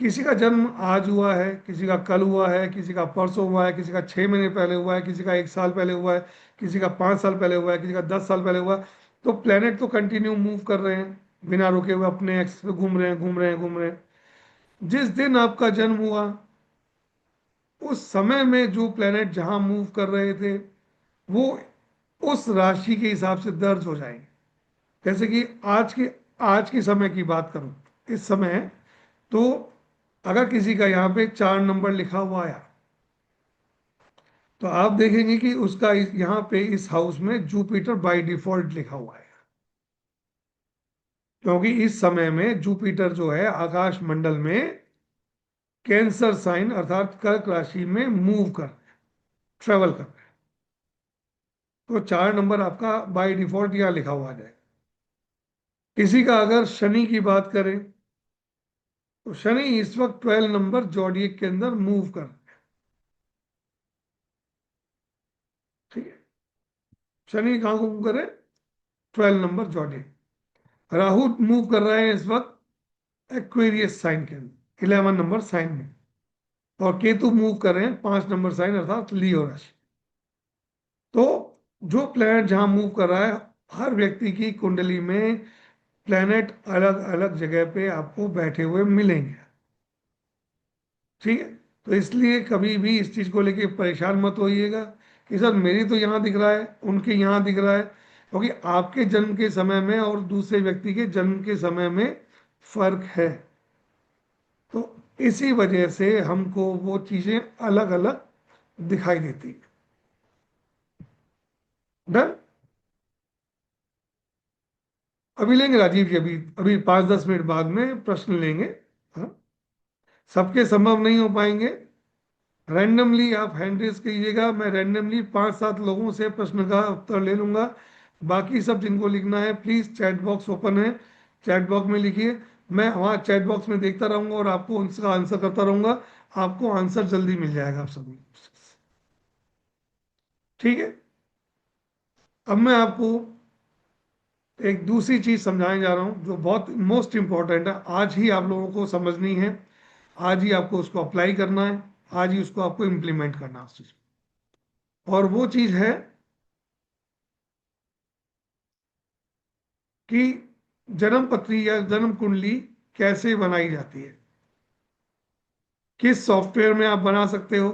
किसी का जन्म आज हुआ है, किसी का कल हुआ है, किसी का परसों हुआ है, किसी का 6 महीने पहले हुआ है, किसी का 1 साल पहले हुआ है, किसी का 5 साल पहले हुआ है, किसी का 10 साल पहले हुआ है, तो प्लेनेट तो कंटिन्यू मूव कर रहे हैं, बिना रुके हुए अपने एक्स पे घूम रहे हैं, घूम रहे हैं, घूम रहे हैं। जिस दिन आपका जन्म हुआ उस समय में जो प्लेनेट जहां मूव कर रहे थे वो उस राशि के हिसाब से दर्ज हो जाएंगे। जैसे कि आज के समय की बात करूं, इस समय, तो अगर किसी का यहाँ पे 4 नंबर लिखा हुआ आया तो आप देखेंगे कि उसका यहाँ पे इस हाउस में जुपिटर बाय डिफॉल्ट लिखा हुआ है। क्योंकि इस समय में जुपिटर जो है आकाश मंडल में कैंसर साइन अर्थात कर्क राशि में मूव कर, ट्रेवल कर रहे हैं। तो 4 नंबर आपका बाय डिफॉल्ट यहाँ लिखा हुआ है। किसी का अगर शनि की बात करें तो शनि इस वक्त 12 नंबर जॉडियक के अंदर मूव कर, ठीक है। शनि कहाँ को मूव करे? 12 नंबर जॉडियक। राहु मूव कर रहे हैं इस वक्त एक्वेरियस साइन के अंदर, 11 नंबर साइन में। और केतु मूव कर रहे हैं 5 नंबर साइन अर्थात लियो राशि। तो जो प्लैनेट जहां मूव कर रहा है, हर व्यक्ति की कुंडली में प्लैनेट अलग अलग जगह पे आपको बैठे हुए मिलेंगे, ठीक है। तो इसलिए कभी भी इस चीज को लेके परेशान मत होइएगा कि सर मेरी तो यहाँ दिख रहा है, उनके यहाँ दिख रहा है, क्योंकि आपके जन्म के समय में और दूसरे व्यक्ति के जन्म के समय में फर्क है। तो इसी वजह से हमको वो चीजें अलग अलग दिखाई देती। डन? अभी लेंगे राजीव जी, अभी अभी 5-10 मिनट बाद में प्रश्न लेंगे। हाँ, सबके संभव नहीं हो पाएंगे। रैंडमली आप हैंड रेस कीजिएगा, मैं रैंडमली 5-7 लोगों से प्रश्न का उत्तर ले लूंगा। बाकी सब जिनको लिखना है प्लीज चैट बॉक्स ओपन है, चैट बॉक्स में लिखिए। मैं वहाँ चैट बॉक्स में देखता रहूंगा और आपको उसका आंसर करता रहूंगा। आपको आंसर जल्दी मिल जाएगा आप सभी, ठीक है। अब मैं आपको एक दूसरी चीज समझाने जा रहा हूँ जो बहुत मोस्ट इंपॉर्टेंट है, आज ही आप लोगों को समझनी है, आज ही आपको उसको अप्लाई करना है, आज ही उसको आपको इम्प्लीमेंट करना है उस चीज को। और वो चीज है कि जन्म पत्री या जन्म कुंडली कैसे बनाई जाती है, किस सॉफ्टवेयर में आप बना सकते हो,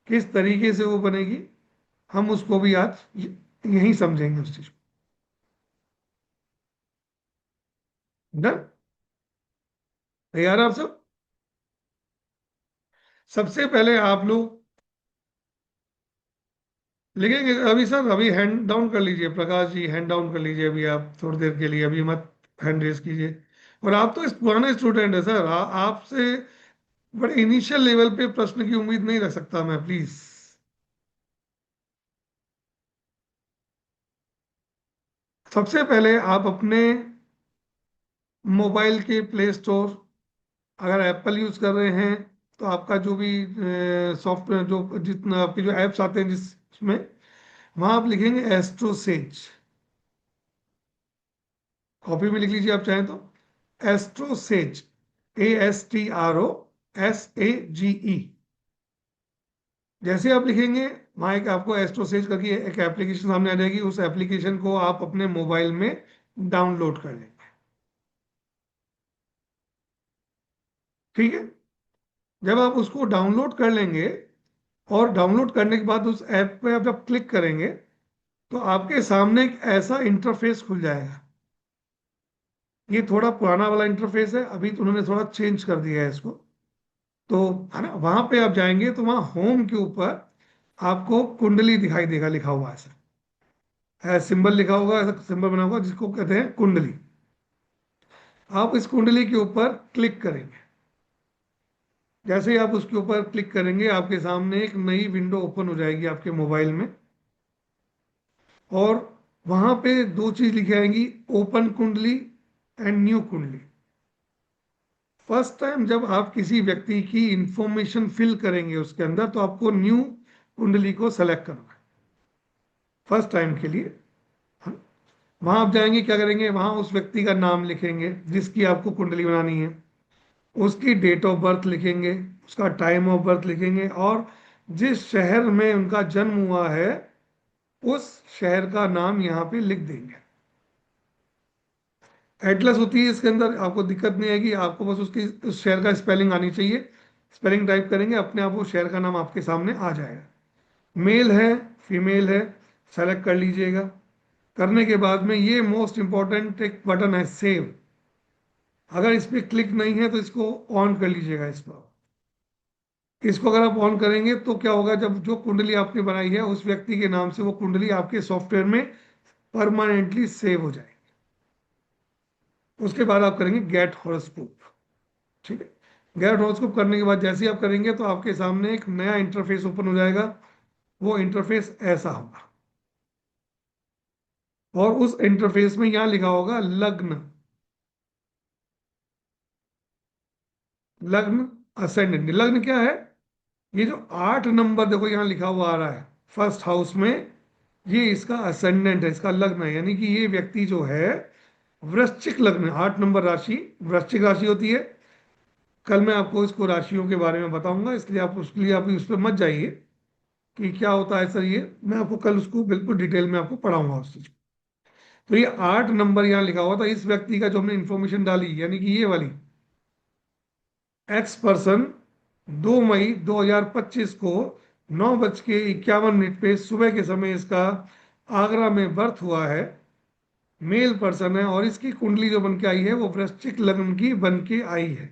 किस तरीके से वो बनेगी, हम उसको भी आज यहीं समझेंगे उस चीज को। डन? तैयार है आप सब? सबसे पहले आप लोग लिखेंगे अभी सर, अभी हैंड डाउन कर लीजिए, प्रकाश जी हैंड डाउन कर लीजिए अभी आप थोड़ी देर के लिए, अभी मत हैंड रेस कीजिए। और आप तो इस पुराने स्टूडेंट है सर, आपसे बड़े इनिशियल लेवल पे प्रश्न की उम्मीद नहीं रख सकता मैं, प्लीज। सबसे पहले आप अपने मोबाइल के प्ले स्टोर, अगर एप्पल यूज कर रहे हैं तो आपका जो भी सॉफ्टवेयर, जो जितना आपके जो एप्स आते हैं जिसमें, वहां आप लिखेंगे एस्ट्रोसेज। कॉपी में लिख लीजिए आप चाहें तो, एस्ट्रोसेज, ASTROSAGE। जैसे आप लिखेंगे, वहां एक आपको एस्ट्रोसेज करके एक एप्लीकेशन सामने आ जाएगी, उस एप्लीकेशन को आप अपने मोबाइल में डाउनलोड कर लेंगे। ठीक है? जब आप उसको डाउनलोड कर लेंगे, और डाउनलोड करने के बाद उस ऐप पे आप जब क्लिक करेंगे, तो आपके सामने एक ऐसा इंटरफेस खुल जाएगा। ये थोड़ा पुराना वाला इंटरफेस है, अभी तो उन्होंने थोड़ा चेंज कर दिया है इसको। तो है ना, वहां पे आप जाएंगे तो वहां होम के ऊपर आपको कुंडली दिखाई देगा, लिखा हुआ ऐसा सिंबल लिखा होगा, ऐसा सिंबल बना होगा जिसको कहते हैं कुंडली। आप इस कुंडली के ऊपर क्लिक करेंगे। जैसे ही आप उसके ऊपर क्लिक करेंगे, आपके सामने एक नई विंडो ओपन हो जाएगी आपके मोबाइल में। और वहां पे दो चीज लिखी आएंगी, ओपन कुंडली एंड न्यू कुंडली। फर्स्ट टाइम जब आप किसी व्यक्ति की इंफॉर्मेशन फिल करेंगे उसके अंदर, तो आपको न्यू कुंडली को सेलेक्ट करना है फर्स्ट टाइम के लिए। वहां आप जाएंगे, क्या करेंगे, वहां उस व्यक्ति का नाम लिखेंगे जिसकी आपको कुंडली बनानी है, उसकी डेट ऑफ बर्थ लिखेंगे, उसका टाइम ऑफ बर्थ लिखेंगे, और जिस शहर में उनका जन्म हुआ है उस शहर का नाम यहाँ पे लिख देंगे। एटलस होती है इसके अंदर, आपको दिक्कत नहीं आएगी, आपको बस उसकी उस शहर का स्पेलिंग आनी चाहिए। स्पेलिंग टाइप करेंगे, अपने आप वो शहर का नाम आपके सामने आ जाएगा। मेल है, फीमेल है, सेलेक्ट कर लीजिएगा। करने के बाद में ये मोस्ट इंपॉर्टेंट एक बटन है, सेव। अगर इस पर क्लिक नहीं है तो इसको ऑन कर लीजिएगा इस पर। इसको अगर आप ऑन करेंगे तो क्या होगा, जब जो कुंडली आपने बनाई है उस व्यक्ति के नाम से वो कुंडली आपके सॉफ्टवेयर में परमानेंटली सेव हो जाएगी। उसके बाद आप करेंगे गेट हॉरोस्कोप। ठीक है? गेट हॉरोस्कोप करने के बाद जैसे ही आप करेंगे तो आपके सामने एक नया इंटरफेस ओपन हो जाएगा। वो इंटरफेस ऐसा होगा, और उस इंटरफेस में यहाँ लिखा होगा लग्न। लग्न, असेंडेंट। लग्न क्या है? ये जो 8 नंबर देखो यहाँ लिखा हुआ आ रहा है फर्स्ट हाउस में, ये इसका असेंडेंट है, इसका लग्न है। यानी कि ये व्यक्ति जो है वृश्चिक लग्न, 8 नंबर राशि वृश्चिक राशि होती है। कल मैं आपको इसको राशियों के बारे में बताऊंगा, इसलिए आप उसके लिए आप उस पर मत जाइए कि क्या होता है सर ये, मैं आपको कल उसको बिल्कुल डिटेल में आपको पढ़ाऊंगा उस चीज को। तो ये 8 नंबर यहाँ लिखा हुआ था, इस व्यक्ति का जो हमने इंफॉर्मेशन डाली, यानी कि ये वाली, एक्स पर्सन 2 मई 2025 को 9:51 पे सुबह के समय इसका आगरा में बर्थ हुआ है। मेल पर्सन है, और इसकी कुंडली जो बन के आई है वो वृश्चिक लग्न की बन के आई है।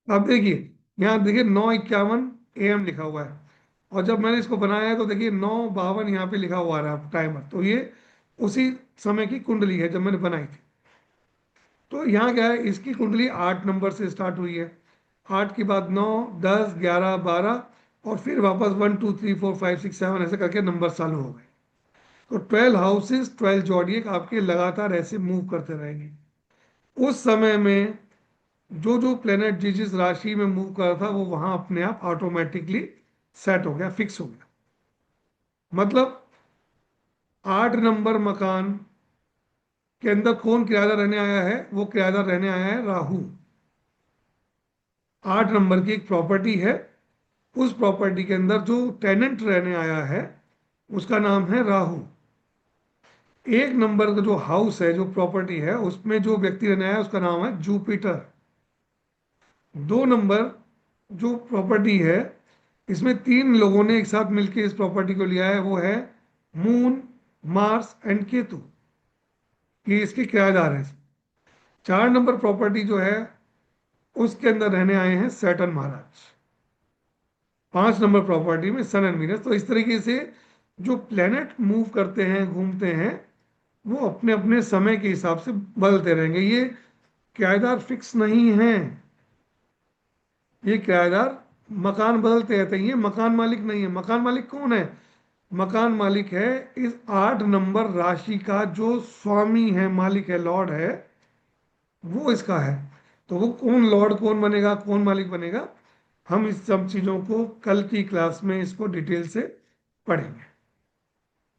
अब देखिए, यहाँ देखिए 9:51 AM लिखा हुआ है, और जब मैंने इसको बनाया है तो देखिए 9:52 यहाँ पे लिखा हुआ आ रहा है टाइमर, तो ये उसी समय की कुंडली है जब मैंने बनाई थी। तो यहाँ क्या है, इसकी कुंडली 8 नंबर से स्टार्ट हुई है, 8 के बाद 9, 10, 11, 12, और फिर वापस 1, 2, 3, 4, 5, 6, 7 ऐसे करके नंबर चालू हो गए। तो 12 हाउसेस, 12 जोडिएक आपके लगातार ऐसे मूव करते रहेंगे। उस समय में जो जो प्लेनेट जिस जिस राशि में मूव कर रहा था वो वहां अपने आप ऑटोमेटिकली सेट हो गया, फिक्स हो गया। मतलब 8 नंबर मकान के अंदर कौन किराएदार रहने आया है? वो किराएदार रहने आया है राहु। 8 नंबर की एक प्रॉपर्टी है, उस प्रॉपर्टी के अंदर जो टेनेंट रहने आया है उसका नाम है राहु। 1 नंबर का जो हाउस है, जो प्रॉपर्टी है, उसमें जो व्यक्ति रहने आया है उसका नाम है जुपिटर। 2 नंबर जो प्रॉपर्टी है, इसमें 3 लोगों ने एक साथ मिलकर इस प्रॉपर्टी को लिया है, वो है मून, मार्स एंड केतु। ये इसके किराएदार हैं। 4 नंबर प्रॉपर्टी जो है उसके अंदर रहने आए हैं सैटर्न महाराज। 5 नंबर प्रॉपर्टी में सन एंड वीनस। तो इस तरीके से जो प्लेनेट मूव करते हैं, घूमते हैं, वो अपने अपने समय के हिसाब से बदलते रहेंगे। ये किराएदार फिक्स नहीं है। ये किराएदार मकान बदलते रहते हैं, ये मकान मालिक नहीं है। मकान मालिक कौन है? मकान मालिक है इस 8 नंबर राशि का जो स्वामी है, मालिक है, लॉर्ड है, वो इसका है। तो वो कौन लॉर्ड, कौन बनेगा, कौन मालिक बनेगा, हम इस सब चीजों को कल की क्लास में इसको डिटेल से पढ़ेंगे।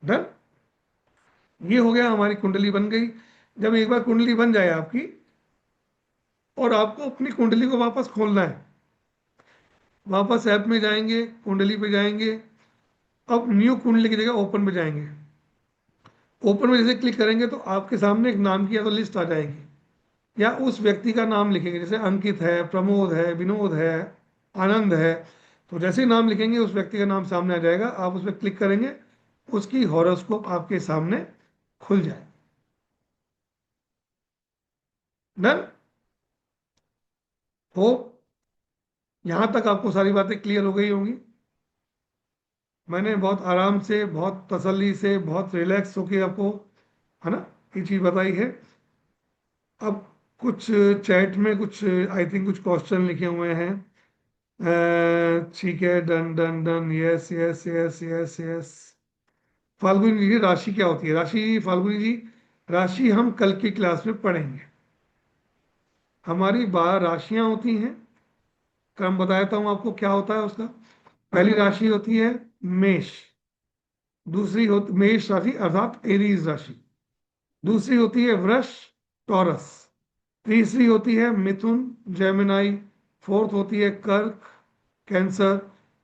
डन। ये हो गया, हमारी कुंडली बन गई। जब एक बार कुंडली बन जाए आपकी, और आपको अपनी कुंडली को वापस खोलना है, वापस ऐप में जाएंगे, कुंडली पे जाएंगे, अब न्यू कुंडली की जगह ओपन पे जाएंगे। ओपन में जैसे क्लिक करेंगे तो आपके सामने एक नाम की या तो लिस्ट आ जाएगी, या उस व्यक्ति का नाम लिखेंगे, जैसे अंकित है, प्रमोद है, विनोद है, आनंद है। तो जैसे ही नाम लिखेंगे उस व्यक्ति का नाम सामने आ जाएगा, आप उस पर क्लिक करेंगे, उसकी हॉरोस्कोप आपके सामने खुल जाए। डन। हो, यहां तक आपको सारी बातें क्लियर हो गई होंगी। मैंने बहुत आराम से, बहुत तसल्ली से, बहुत रिलैक्स होके आपको, है ना, ये चीज बताई है। अब कुछ चैट में कुछ आई थिंक कुछ क्वेश्चन लिखे हुए हैं। ठीक है, done done done, yes yes yes yes yes. Falguni ji, राशि क्या होती है? राशि, फाल्गुनी जी, राशि हम कल की क्लास में पढ़ेंगे। हमारी 12 राशियां होती हैं। क्रम बताता हूं आपको क्या होता है उसका। पहली राशि होती है मेष। दूसरी होती मेष राशि अर्थात एरीज राशि। दूसरी होती है वृष, टॉरस। तीसरी होती है मिथुन, जेमिनाई। फोर्थ होती है कर्क, कैंसर।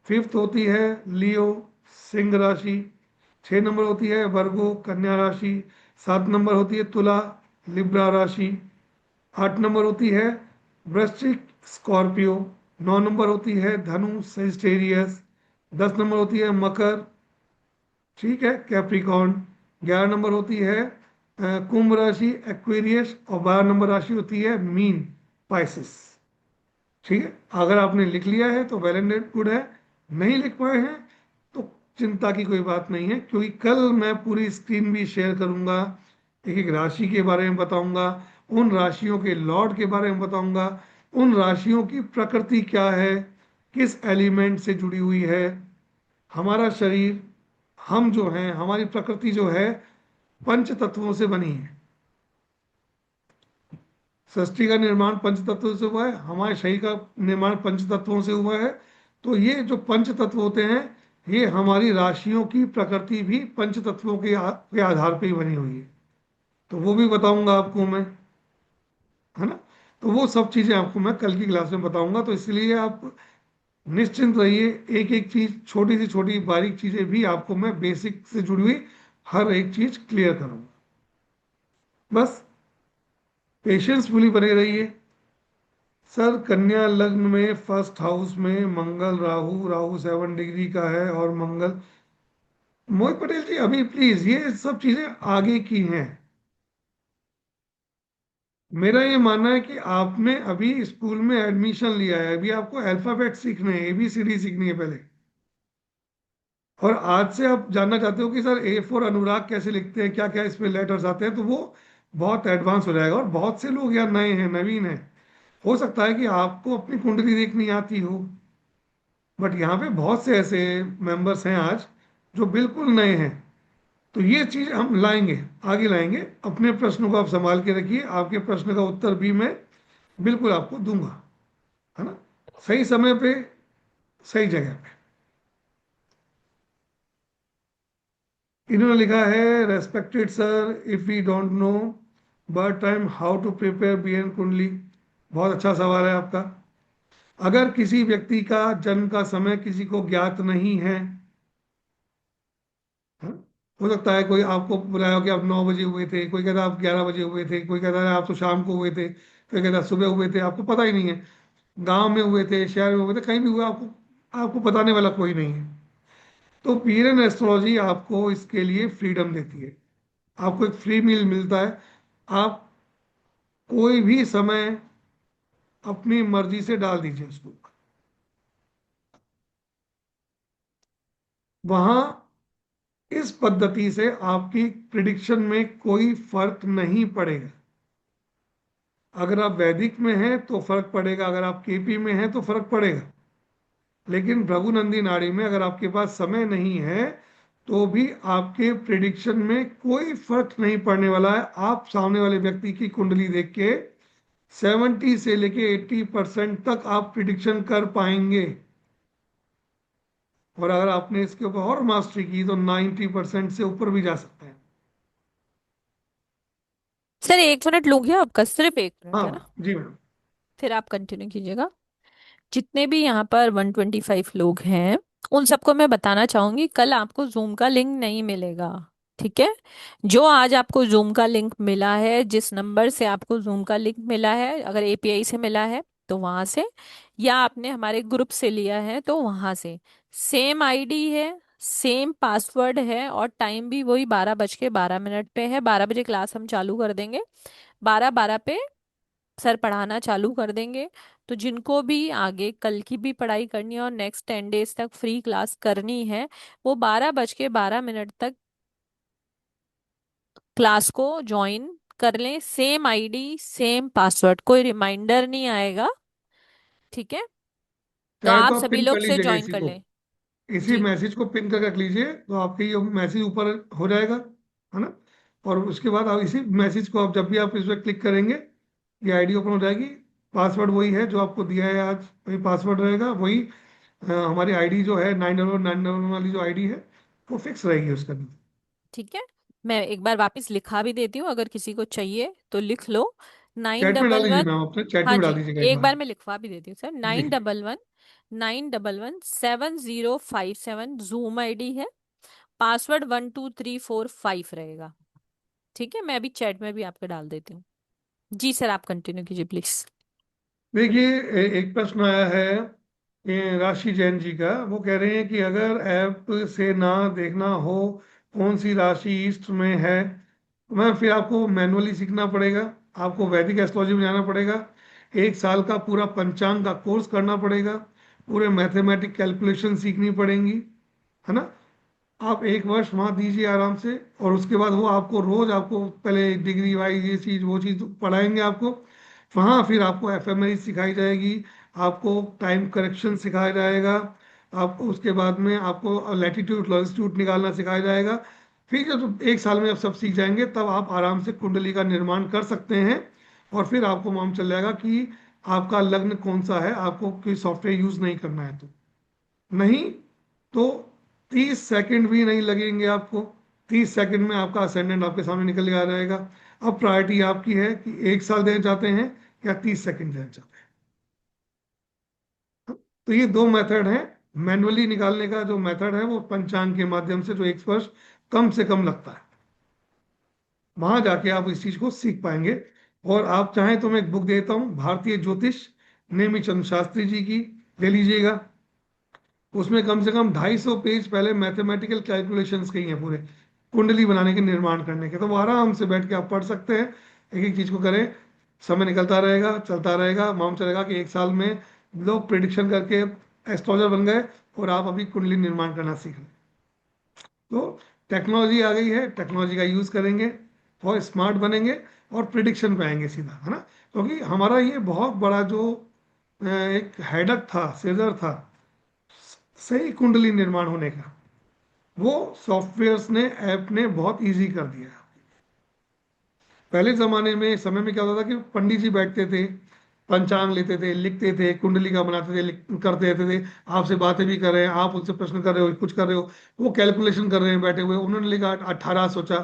फिफ्थ होती है लियो, सिंह राशि। 6 नंबर होती है वर्गो, कन्या राशि। 7 नंबर होती है तुला, लिब्रा राशि। 8 नंबर होती है वृश्चिक, स्कॉर्पियो। 9 नंबर होती है धनु, सेजिटेरियस। 10 नंबर होती है मकर, ठीक है, कैप्रिकॉर्न। 11 नंबर होती है कुंभ राशि, एक्वेरियस। और 12 नंबर राशि होती है मीन, पाइसिस। ठीक है, अगर आपने लिख लिया है तो वेल एंड गुड है। नहीं लिख पाए हैं तो चिंता की कोई बात नहीं है, क्योंकि कल मैं पूरी स्क्रीन भी शेयर करूंगा, एक एक राशि के बारे में बताऊंगा, उन राशियों के लॉर्ड के बारे में बताऊंगा, उन राशियों की प्रकृति क्या है, किस एलिमेंट से जुड़ी हुई है। हमारा शरीर, हम जो हैं, हमारी प्रकृति जो है, पंच तत्वों से बनी है। सृष्टि का निर्माण पंच तत्वों से हुआ है, हमारे शरीर का निर्माण पंच तत्वों से हुआ है। तो ये जो पंच तत्व होते हैं, ये हमारी राशियों की प्रकृति भी पंच तत्वों के आधार पर ही बनी हुई है। तो वो भी बताऊंगा आपको मैं, है ना। तो वो सब चीजें आपको मैं कल की क्लास में बताऊंगा, तो इसलिए आप निश्चिंत रहिए। एक एक चीज, छोटी सी छोटी बारीक चीजें भी आपको मैं बेसिक से जुड़ी हुई हर एक चीज क्लियर करूंगा। बस पेशेंसफुली बने रहिए। सर, कन्या लग्न में फर्स्ट हाउस में मंगल, राहु, राहु 7 डिग्री का है, और मंगल, मोहित पटेल जी अभी प्लीज ये सब चीजें आगे की हैं। मेरा ये मानना है कि आपने अभी स्कूल में एडमिशन लिया है, अभी आपको अल्फाबेट सीखने हैं, ABCD सीखनी है पहले। और आज से आप जानना चाहते हो कि सर A फॉर अनुराग कैसे लिखते हैं, क्या क्या इसमें लेटर्स आते हैं, तो वो बहुत एडवांस हो जाएगा। और बहुत से लोग यार नए हैं, नवीन हैं। हो सकता है कि आपको अपनी कुंडली देखनी आती हो, बट यहाँ पे बहुत से ऐसे मेंबर्स हैं आज जो बिल्कुल नए हैं। तो ये चीज हम लाएंगे, आगे लाएंगे। अपने प्रश्नों को आप संभाल के रखिए, आपके प्रश्न का उत्तर भी मैं बिल्कुल आपको दूंगा, है ना, सही समय पे, सही जगह पे। इन्होंने लिखा है, respected sir, if we don't know birth time how to prepare बीएन कुंडली। बहुत अच्छा सवाल है आपका। अगर किसी व्यक्ति का जन्म का समय किसी को ज्ञात नहीं है, हाँ, हो सकता है कोई आपको बुलाया हो कि आप 9 बजे हुए थे, कोई कहता है आप 11 बजे हुए थे, कोई कहता है आप तो शाम को हुए थे, कोई कहता है सुबह हुए थे, आपको पता ही नहीं है। गांव में हुए थे, शहर में हुए थे, कहीं भी हुआ, आपको आपको बताने वाला कोई नहीं है। तो पीरियन एस्ट्रोलॉजी आपको इसके लिए फ्रीडम देती है। आपको एक फ्री मील मिलता है। आप कोई भी समय अपनी मर्जी से डाल दीजिए उसको। वहां इस पद्धति से आपकी प्रिडिक्शन में कोई फर्क नहीं पड़ेगा। अगर आप वैदिक में हैं तो फर्क पड़ेगा, अगर आप केपी में हैं तो फर्क पड़ेगा। लेकिन भृगुनंदी नाड़ी में अगर आपके पास समय नहीं है तो भी आपके प्रिडिक्शन में कोई फर्क नहीं पड़ने वाला है। आप सामने वाले व्यक्ति की कुंडली देख के 70 से लेके 80% तक आप प्रिडिक्शन कर पाएंगे। और अगर आपने इसके ऊपर और मास्टरी की तो 90% से ऊपर भी जा सकते हैं। सर 1 मिनट लूंगी आपका, सिर्फ 1 मिनट, है ना? हाँ जी मैडम। फिर आप कंटिन्यू कीजिएगा। जितने भी यहाँ पर 125 लोग हैं, उन सबको मैं बताना चाहूंगी, कल आपको जूम का लिंक नहीं मिलेगा। ठीक है? जो आज आपको जूम का लिंक मिला है, जिस नंबर से आपको जूम का लिंक मिला है, अगर एपीआई से मिला है तो वहां से, या आपने हमारे ग्रुप से लिया है तो वहां से, सेम आईडी है, सेम पासवर्ड है, और टाइम भी वही 12:12 पे है। 12 बजे क्लास हम चालू कर देंगे, 12:12 पे सर पढ़ाना चालू कर देंगे। तो जिनको भी आगे कल की भी पढ़ाई करनी है और नेक्स्ट 10 डेज तक फ्री क्लास करनी है, वो 12:12 तक क्लास को ज्वाइन कर लें। सेम आईडी सेम पासवर्ड, कोई रिमाइंडर नहीं आएगा। ठीक है? तो चाहे तो आप आप सभी पिन कर लोग से लीजिएगा ज्वाइन इसी कर को, लें। इसी जी। मैसेज को पिन करके रख लीजिए तो आपके ये मैसेज ऊपर हो जाएगा, है ना। और उसके बाद आप इसी मैसेज को, आप जब भी आप इस पर क्लिक करेंगे ये आईडी ओपन हो जाएगी। पासवर्ड वही है जो आपको दिया है आज, वही पासवर्ड रहेगा, वही हमारी आईडी जो है 911 वाली जो आईडी है वो फिक्स रहेगी उसका भी। ठीक है, मैं एक बार वापस लिखा भी देती हूँ, अगर किसी को चाहिए तो लिख लो। नाइन चैट में डाल डबल दीजिए वन मैम, अपने चैट हाँ में डाल जी, दीजिएगा एक एक बार। बार मैं लिखवा भी देती हूँ सर। जी। 9111 7057 जूम आईडी है। पासवर्ड 12345 रहेगा। ठीक है, मैं अभी चैट में भी आपके डाल देती हूँ। जी सर, आप कंटिन्यू कीजिए प्लीज। देखिए, एक प्रश्न आया है ये राशि जैन जी का। वो कह रहे हैं कि अगर ऐप से ना देखना हो कौन सी राशि ईस्ट में है, तो मैम फिर आपको मैनुअली सीखना पड़ेगा। आपको वैदिक एस्ट्रोलॉजी में जाना पड़ेगा, 1 साल का पूरा पंचांग का कोर्स करना पड़ेगा, पूरे मैथमेटिक कैलकुलेशन सीखनी पड़ेंगी, है ना। आप 1 वर्ष वहाँ दीजिए आराम से, और उसके बाद वो आपको रोज, आपको पहले डिग्री वाइज ये चीज़ वो चीज़ पढ़ाएंगे आपको। वहाँ फिर आपको एफएमएल सिखाई जाएगी, आपको टाइम करेक्शन सिखाया जाएगा, आपको उसके बाद में आपको लैटिट्यूड लॉन्जिट्यूड निकालना सिखाया जाएगा। फिर जब 1 साल में आप सब सीख जाएंगे तब आप आराम से कुंडली का निर्माण कर सकते हैं। और फिर आपको मालूम चल जाएगा कि आपका लग्न कौन सा है, आपको कोई सॉफ्टवेयर यूज नहीं करना है तो। नहीं तो 30 सेकंड भी नहीं लगेंगे आपको, 30 सेकंड में आपका असेंडेंट आपके सामने निकल के आ जाएगा। अब प्रायोरिटी आपकी है कि 1 साल देना चाहते हैं या 30 सेकंड देना चाहते हैं। तो ये दो मेथड हैं। मैनुअली निकालने का जो मेथड है वो पंचांग के माध्यम से, जो 1 वर्ष कम से कम लगता है, वहां जाके आप इस चीज को सीख पाएंगे। और आप चाहें तो मैं एक बुक देता हूँ, भारतीय ज्योतिष, नेमिचंद शास्त्री जी की, ले लीजिएगा। उसमें कम से कम 250 पेज पहले मैथमेटिकल कैलकुलेशंस के ही हैं पूरे, कुंडली बनाने के, निर्माण करने के। तो वो आराम से बैठ के आप पढ़ सकते हैं, एक एक चीज को करें। समय निकलता रहेगा, चलता रहेगा, मालूम चलेगा कि 1 साल में लोग प्रिडिक्शन करके एस्ट्रोलॉजर बन गए और आप अभी कुंडली निर्माण करना सीख रहे हैं। तो टेक्नोलॉजी आ गई है, टेक्नोलॉजी का यूज करेंगे और स्मार्ट बनेंगे और प्रिडिक्शन पे आएंगे सीधा, है ना। क्योंकि हमारा ये बहुत बड़ा जो एक हेडक था, सिरदर्द था, सही कुंडली निर्माण होने का, वो सॉफ्टवेयर्स ने, ऐप ने बहुत इजी कर दिया। पहले जमाने में, समय में क्या होता था कि पंडित जी बैठते थे, पंचांग लेते थे, लिखते थे, कुंडली का बनाते थे, करते रहते थे। आपसे बातें भी कर रहे हैं, आप उनसे प्रश्न कर रहे हो, कुछ कर रहे हो, वो कैलकुलेशन कर रहे हैं बैठे हुए, उन्होंने लिखा 18 सोचा,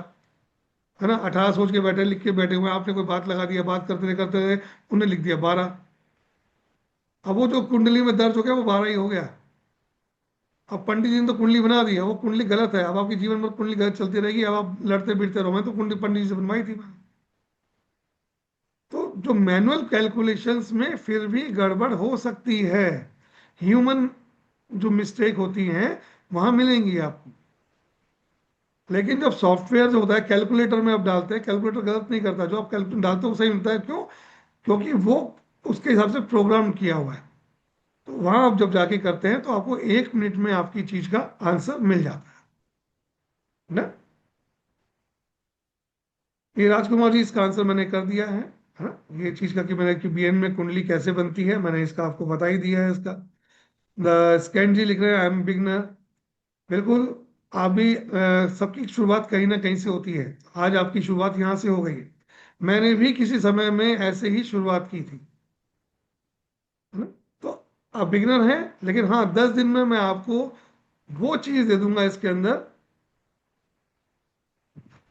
है ना, 18 सोच के बैठे, लिख के बैठे हुए, आपने कोई बात लगा दिया, बात करते रहे, उन्हें लिख दिया 12। अब वो जो कुंडली में दर्ज हो गया वो 12 ही हो गया। अब पंडित जी ने तो कुंडली बना दी है, वो कुंडली गलत है, अब आपके जीवन में कुंडली गलत चलती रहेगी, अब आप लड़ते बिड़ते रहो। मैं तो कुंडली पंडित जी से बनवाई थी मैंने। तो जो मैनुअल कैलकुलेशंस में फिर भी गड़बड़ हो सकती है, ह्यूमन जो मिस्टेक होती हैं वहां मिलेंगी आपको। लेकिन जब सॉफ्टवेयर जो होता है कैलकुलेटर में आप डालते हैं, कैलकुलेटर गलत नहीं करता, जो आप कैलकुलेटर डालते हो वो सही मिलता है। क्यों? क्योंकि वो उसके हिसाब से प्रोग्राम किया हुआ है। तो वहां आप जब जाके करते हैं तो आपको 1 मिनट में आपकी चीज का आंसर मिल जाता है ना। ये राजकुमार जी, इसका आंसर मैंने कर दिया है ना, ये चीज का कि मैंने कि बीएन में कुंडली कैसे बनती है, मैंने इसका आपको बता ही दिया है इसका। स्कैन जी लिख रहे हैं आई एम बिगनर। बिल्कुल। आप भी सबकी शुरुआत कहीं ना कहीं से होती है। आज आपकी शुरुआत यहाँ से हो गई है। मैंने भी किसी समय में ऐसे ही शुरुआत की थी, है ना। तो आप बिगनर हैं, लेकिन हाँ 10 दिन में मैं आपको वो चीज दे दूंगा इसके अंदर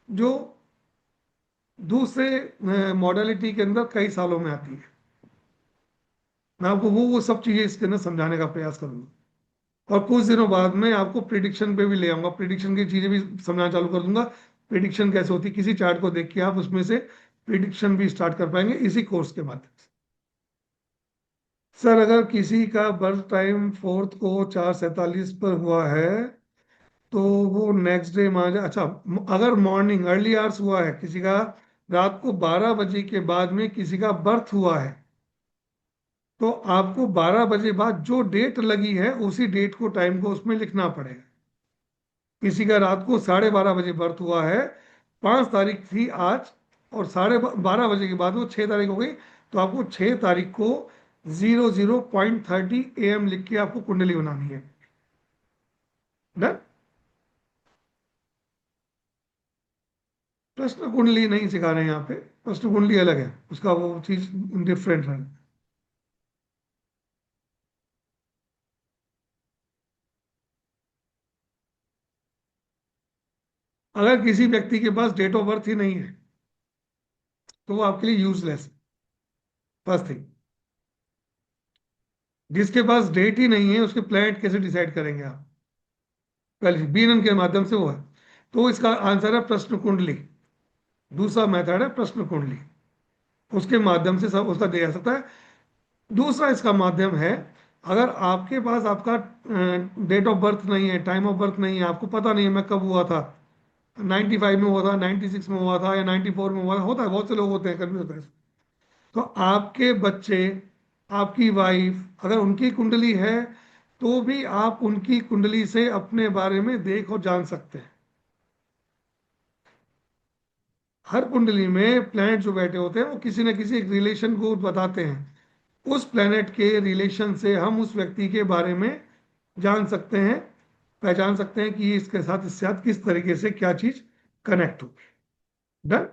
जो दूसरे मॉडलिटी के अंदर कई सालों में आती है। मैं आपको वो सब चीजें इसके अंदर समझाने का प्रयास करूंगा। और कुछ दिनों बाद में आपको प्रिडिक्शन पे भी ले आऊंगा, प्रिडिक्शन की चीजें भी समझाना चालू कर दूंगा। प्रिडिक्शन कैसे होती है, किसी चार्ट को देख के आप उसमें से प्रिडिक्शन भी स्टार्ट कर पाएंगे इसी कोर्स के माध्यम से। सर अगर किसी का बर्थ टाइम 4 को 4:47 पर हुआ है तो वो नेक्स्ट डे मान जाए। अच्छा, अगर मॉर्निंग अर्ली आवर्स हुआ है किसी का, रात को 12 बजे के बाद में किसी का बर्थ हुआ है, तो आपको 12 बजे बाद जो डेट लगी है उसी डेट को, टाइम को उसमें लिखना पड़ेगा। किसी का रात को 12:30 बजे बर्थ हुआ है, 5 तारीख थी आज, और 12:30 बजे के बाद वो 6 तारीख हो गई, तो आपको 6 तारीख को 00:30 AM लिख के आपको कुंडली बनानी है। डन। प्रश्न कुंडली नहीं सिखा रहे हैं यहाँ पे, प्रश्न कुंडली अलग है, उसका वो चीज डिफरेंट है। अगर किसी व्यक्ति के पास डेट ऑफ बर्थ ही नहीं है तो वो आपके लिए यूजलेस है, फर्स्ट थिंग। जिसके पास डेट ही नहीं है उसके प्लैनेट कैसे डिसाइड करेंगे आप? पहले बीएनएन के माध्यम से वो है। तो इसका आंसर है प्रश्न कुंडली। दूसरा मेथड है प्रश्न कुंडली, उसके माध्यम से सब उसका दिया जा सकता है। दूसरा इसका माध्यम है, अगर आपके पास आपका डेट ऑफ बर्थ नहीं है, टाइम ऑफ बर्थ नहीं है, आपको पता नहीं है मैं कब हुआ था, 95 में हुआ था, 96 में हुआ था, या 94 में हुआ था, होता है, बहुत से लोग होते हैं, कन्फ्यूज होते हैं। तो आपके बच्चे, आपकी वाइफ अगर उनकी कुंडली है तो भी आप उनकी कुंडली से अपने बारे में देख और जान सकते हैं। हर कुंडली में प्लैनेट जो बैठे होते हैं वो किसी न किसी एक रिलेशन को बताते हैं। उस प्लैनेट के रिलेशन से हम उस व्यक्ति के बारे में जान सकते हैं, पहचान सकते हैं कि इसके साथ किस तरीके से क्या चीज कनेक्ट होगी। डन।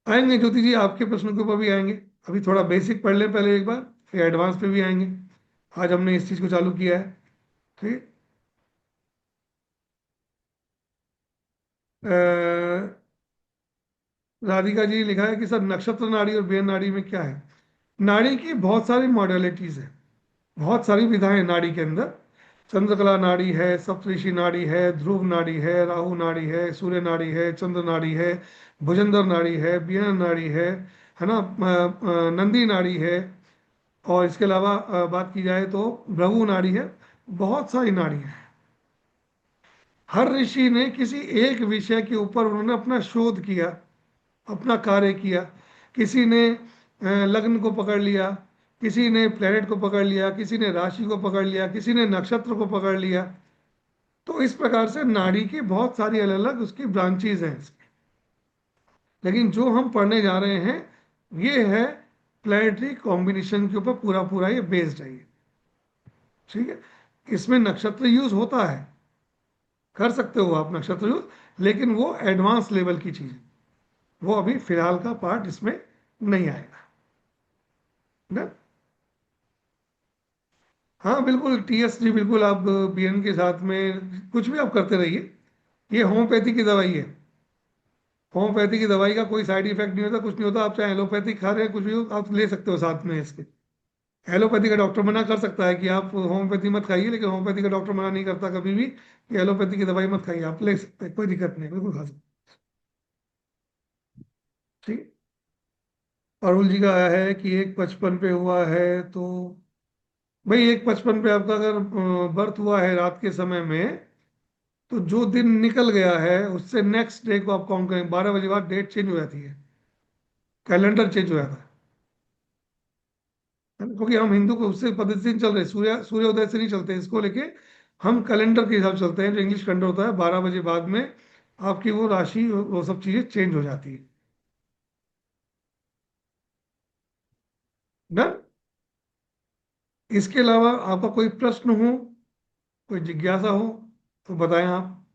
आएंगे ज्योति जी, आपके प्रश्नों के ऊपर भी आएंगे। अभी थोड़ा बेसिक पढ़ लें पहले एक बार, फिर एडवांस पे भी आएंगे। आज हमने इस चीज को चालू किया है। ठीक। राधिका जी ने लिखा है कि सर नक्षत्र नाड़ी और बेन नाड़ी में क्या है? नाड़ी की बहुत सारी मॉडलिटीज है, बहुत सारी विधाएं हैं नाड़ी के अंदर। चंद्रकला नाड़ी है, सप्तऋषि नाड़ी है, ध्रुव नाड़ी है, राहु नाड़ी है, सूर्य नाड़ी है, चंद्र नाड़ी है, भुजंदर नाड़ी है, बियन नाड़ी है ना, नंदी नाड़ी है। और इसके अलावा बात की जाए तो भृगु नाड़ी है। बहुत सारी नाड़ी है। हर ऋषि ने किसी एक विषय के ऊपर उन्होंने अपना शोध किया, अपना कार्य किया। किसी ने लग्न को पकड़ लिया, किसी ने प्लेनेट को पकड़ लिया, किसी ने राशि को पकड़ लिया, किसी ने नक्षत्र को पकड़ लिया। तो इस प्रकार से नाड़ी की बहुत सारी अलग अलग उसकी ब्रांचेज हैं। लेकिन जो हम पढ़ने जा रहे हैं ये है प्लेनेटरी कॉम्बिनेशन के ऊपर पूरा पूरा ये बेस्ड है ये। ठीक है। इसमें नक्षत्र यूज होता है, कर सकते हो आप नक्षत्र यूज, लेकिन वो एडवांस लेवल की चीज है। वो अभी फिलहाल का पार्ट इसमें नहीं आएगा ना। हाँ बिल्कुल, टीएसजी बिल्कुल, आप बीएन के साथ में कुछ भी आप करते रहिए। ये होम्योपैथी की दवाई है। होम्योपैथी की दवाई का कोई साइड इफेक्ट नहीं होता, कुछ नहीं होता। आप चाहे एलोपैथी खा रहे हैं, कुछ भी हो, आप ले सकते हो साथ में इसके। एलोपैथी का डॉक्टर मना कर सकता है कि आप होम्योपैथी मत खाइए, लेकिन होम्योपैथी का डॉक्टर मना नहीं करता कभी भी कि एलोपैथी की दवाई मत खाइए, आप ले सकते हैं, कोई दिक्कत नहीं, बिल्कुल खा सकते हैं। ठीक। अरुण जी का आया है कि 1:55 पे हुआ है, तो भाई 1:55 पे आपका अगर बर्थ हुआ है रात के समय में, तो जो दिन निकल गया है उससे नेक्स्ट डे को आप काउंट करें, 12 बजे बाद डेट चेंज हो जाती है, कैलेंडर चेंज हो जाता है ना? क्योंकि हम हिंदू को उससे पद्धति से नहीं चल रहे, सूर्योदय से नहीं चलते इसको लेके। हम कैलेंडर के हिसाब से चलते हैं, जो इंग्लिश कैलेंडर होता है, 12 बजे बाद में आपकी वो राशि, वो सब चीजें चेंज हो जाती है ना। इसके अलावा आपका कोई प्रश्न हो, कोई जिज्ञासा हो, तो बताएं आप।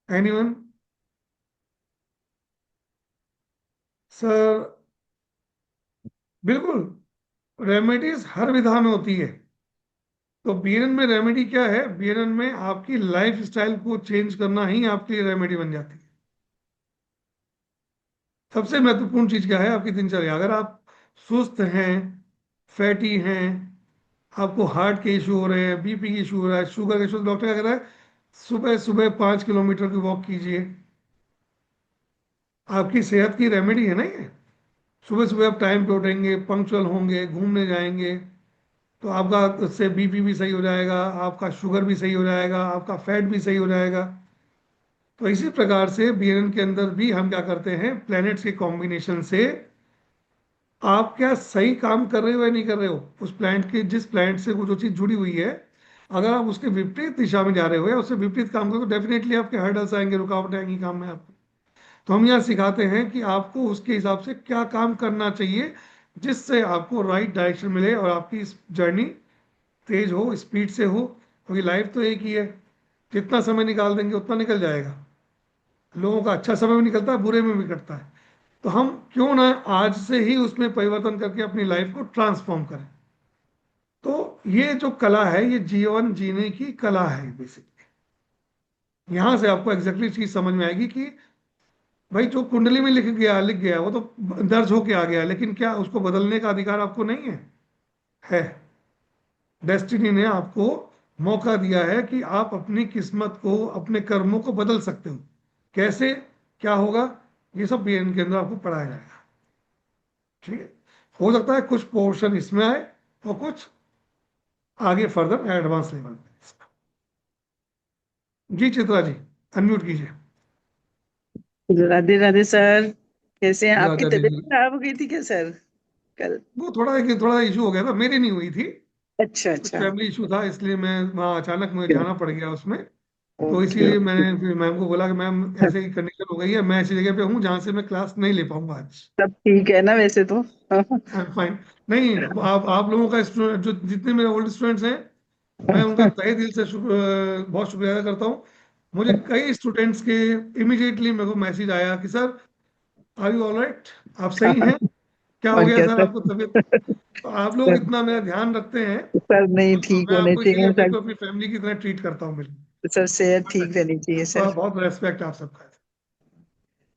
एनीवन? सर बिल्कुल, रेमेडीज हर विधा में होती है। तो बीएनएन में रेमेडी क्या है? बीएनएन में आपकी लाइफ स्टाइल को चेंज करना ही आपके लिए रेमेडी बन जाती है। सबसे महत्वपूर्ण चीज क्या है? आपकी दिनचर्या। अगर आप सुस्त हैं, फैटी हैं, आपको हार्ट के इशू हो रहे हैं, बीपी के इशू हो रहा है, शुगर के इशू, डॉक्टर क्या कह रहा है? सुबह सुबह 5 किलोमीटर की वॉक कीजिए। आपकी सेहत की रेमेडी है ना ये। सुबह सुबह आप टाइम पे उठेंगे, पंक्चुअल होंगे, घूमने जाएंगे, तो आपका उससे बीपी भी सही हो जाएगा, आपका शुगर भी सही हो जाएगा, आपका फैट भी सही हो जाएगा। तो इसी प्रकार से बीएनएन के अंदर भी हम क्या करते हैं, प्लैनेट्स के कॉम्बिनेशन से आप क्या सही काम कर रहे हो या नहीं कर रहे हो, उस प्लैनेट के, जिस प्लैनेट से वो जो चीज जुड़ी हुई है, अगर आप उसके विपरीत दिशा में जा रहे हो या उससे विपरीत काम करो, तो डेफिनेटली आपके हर्डल्स आएंगे, रुकावट आएंगी काम में आपको। तो हम यहाँ सिखाते हैं कि आपको उसके हिसाब से क्या काम करना चाहिए, जिससे आपको राइट डायरेक्शन मिले और आपकी इस जर्नी तेज हो, स्पीड से हो। क्योंकि लाइफ तो एक ही है, जितना समय निकाल देंगे उतना निकल जाएगा। लोगों का अच्छा समय भी निकलता है, बुरे में भी कटता है। तो हम क्यों ना आज से ही उसमें परिवर्तन करके अपनी लाइफ को ट्रांसफॉर्म करें। तो ये जो कला है, ये जीवन जीने की कला है बेसिकली। यहां से आपको एग्जैक्टली चीज समझ में आएगी कि भाई जो कुंडली में लिख गया वो तो दर्ज होके आ गया, लेकिन क्या उसको बदलने का अधिकार आपको नहीं है? है। डेस्टिनी ने आपको मौका दिया है कि आप अपनी किस्मत को, अपने कर्मों को बदल सकते हो। कैसे, क्या होगा, ये सब भी इनके अंदर आपको पढ़ाया जाएगा। ठीक है। हो सकता है कुछ पोर्शन इसमें आए और कुछ आगे फर्दर एडवांस लेवल में। जी चित्रा जी, अनम्यूट कीजिए। राधे राधे सर। कैसे हैं? आपकी राजा तबीयत जी, खराब हो गई थी क्या सर कल? वो थोड़ा इशू हो गया था, मेरी नहीं हुई थी। अच्छा कुछ अच्छा। फैमिली इशू था, इसलिए मैं वहाँ अचानक मुझे जाना पड़ गया उसमें। तो ओके इसीलिए ओके। मैंने फिर मैम को बोला कि मैम ऐसे ही कंडीशन हो गई है, मैं ऐसी जगह पे हूँ जहाँ से मैं क्लास नहीं ले पाऊंगा आज। सब ठीक है ना वैसे तो? I am fine. नहीं, आप लोगों का स्टूडेंट, जो जितने मेरे ओल्ड स्टूडेंट्स हैं, मैं उनका तहे दिल से बहुत शुक्रिया अदा करता हूँ। मुझे कई स्टूडेंट्स के इमिडिएटली मेरे को मैसेज आया कि sir, are you all right, आप सही हैं? क्या हो और गया क्या सर, सर? आपको तबीयत? तो आप लोग सर इतना मेरा ध्यान रखते हैं। सर नहीं, बिल्कुल, ठीक मैं होने आपको इसीलिए चाहिए सर। बिल्कुल अपनी फैमिली की तरह ट्रीट करता हूँ, बिल्कुल। सर सेहत ठीक रहनी चाहिए सर। बहुत बहुत रेस्पेक्ट आप सबका।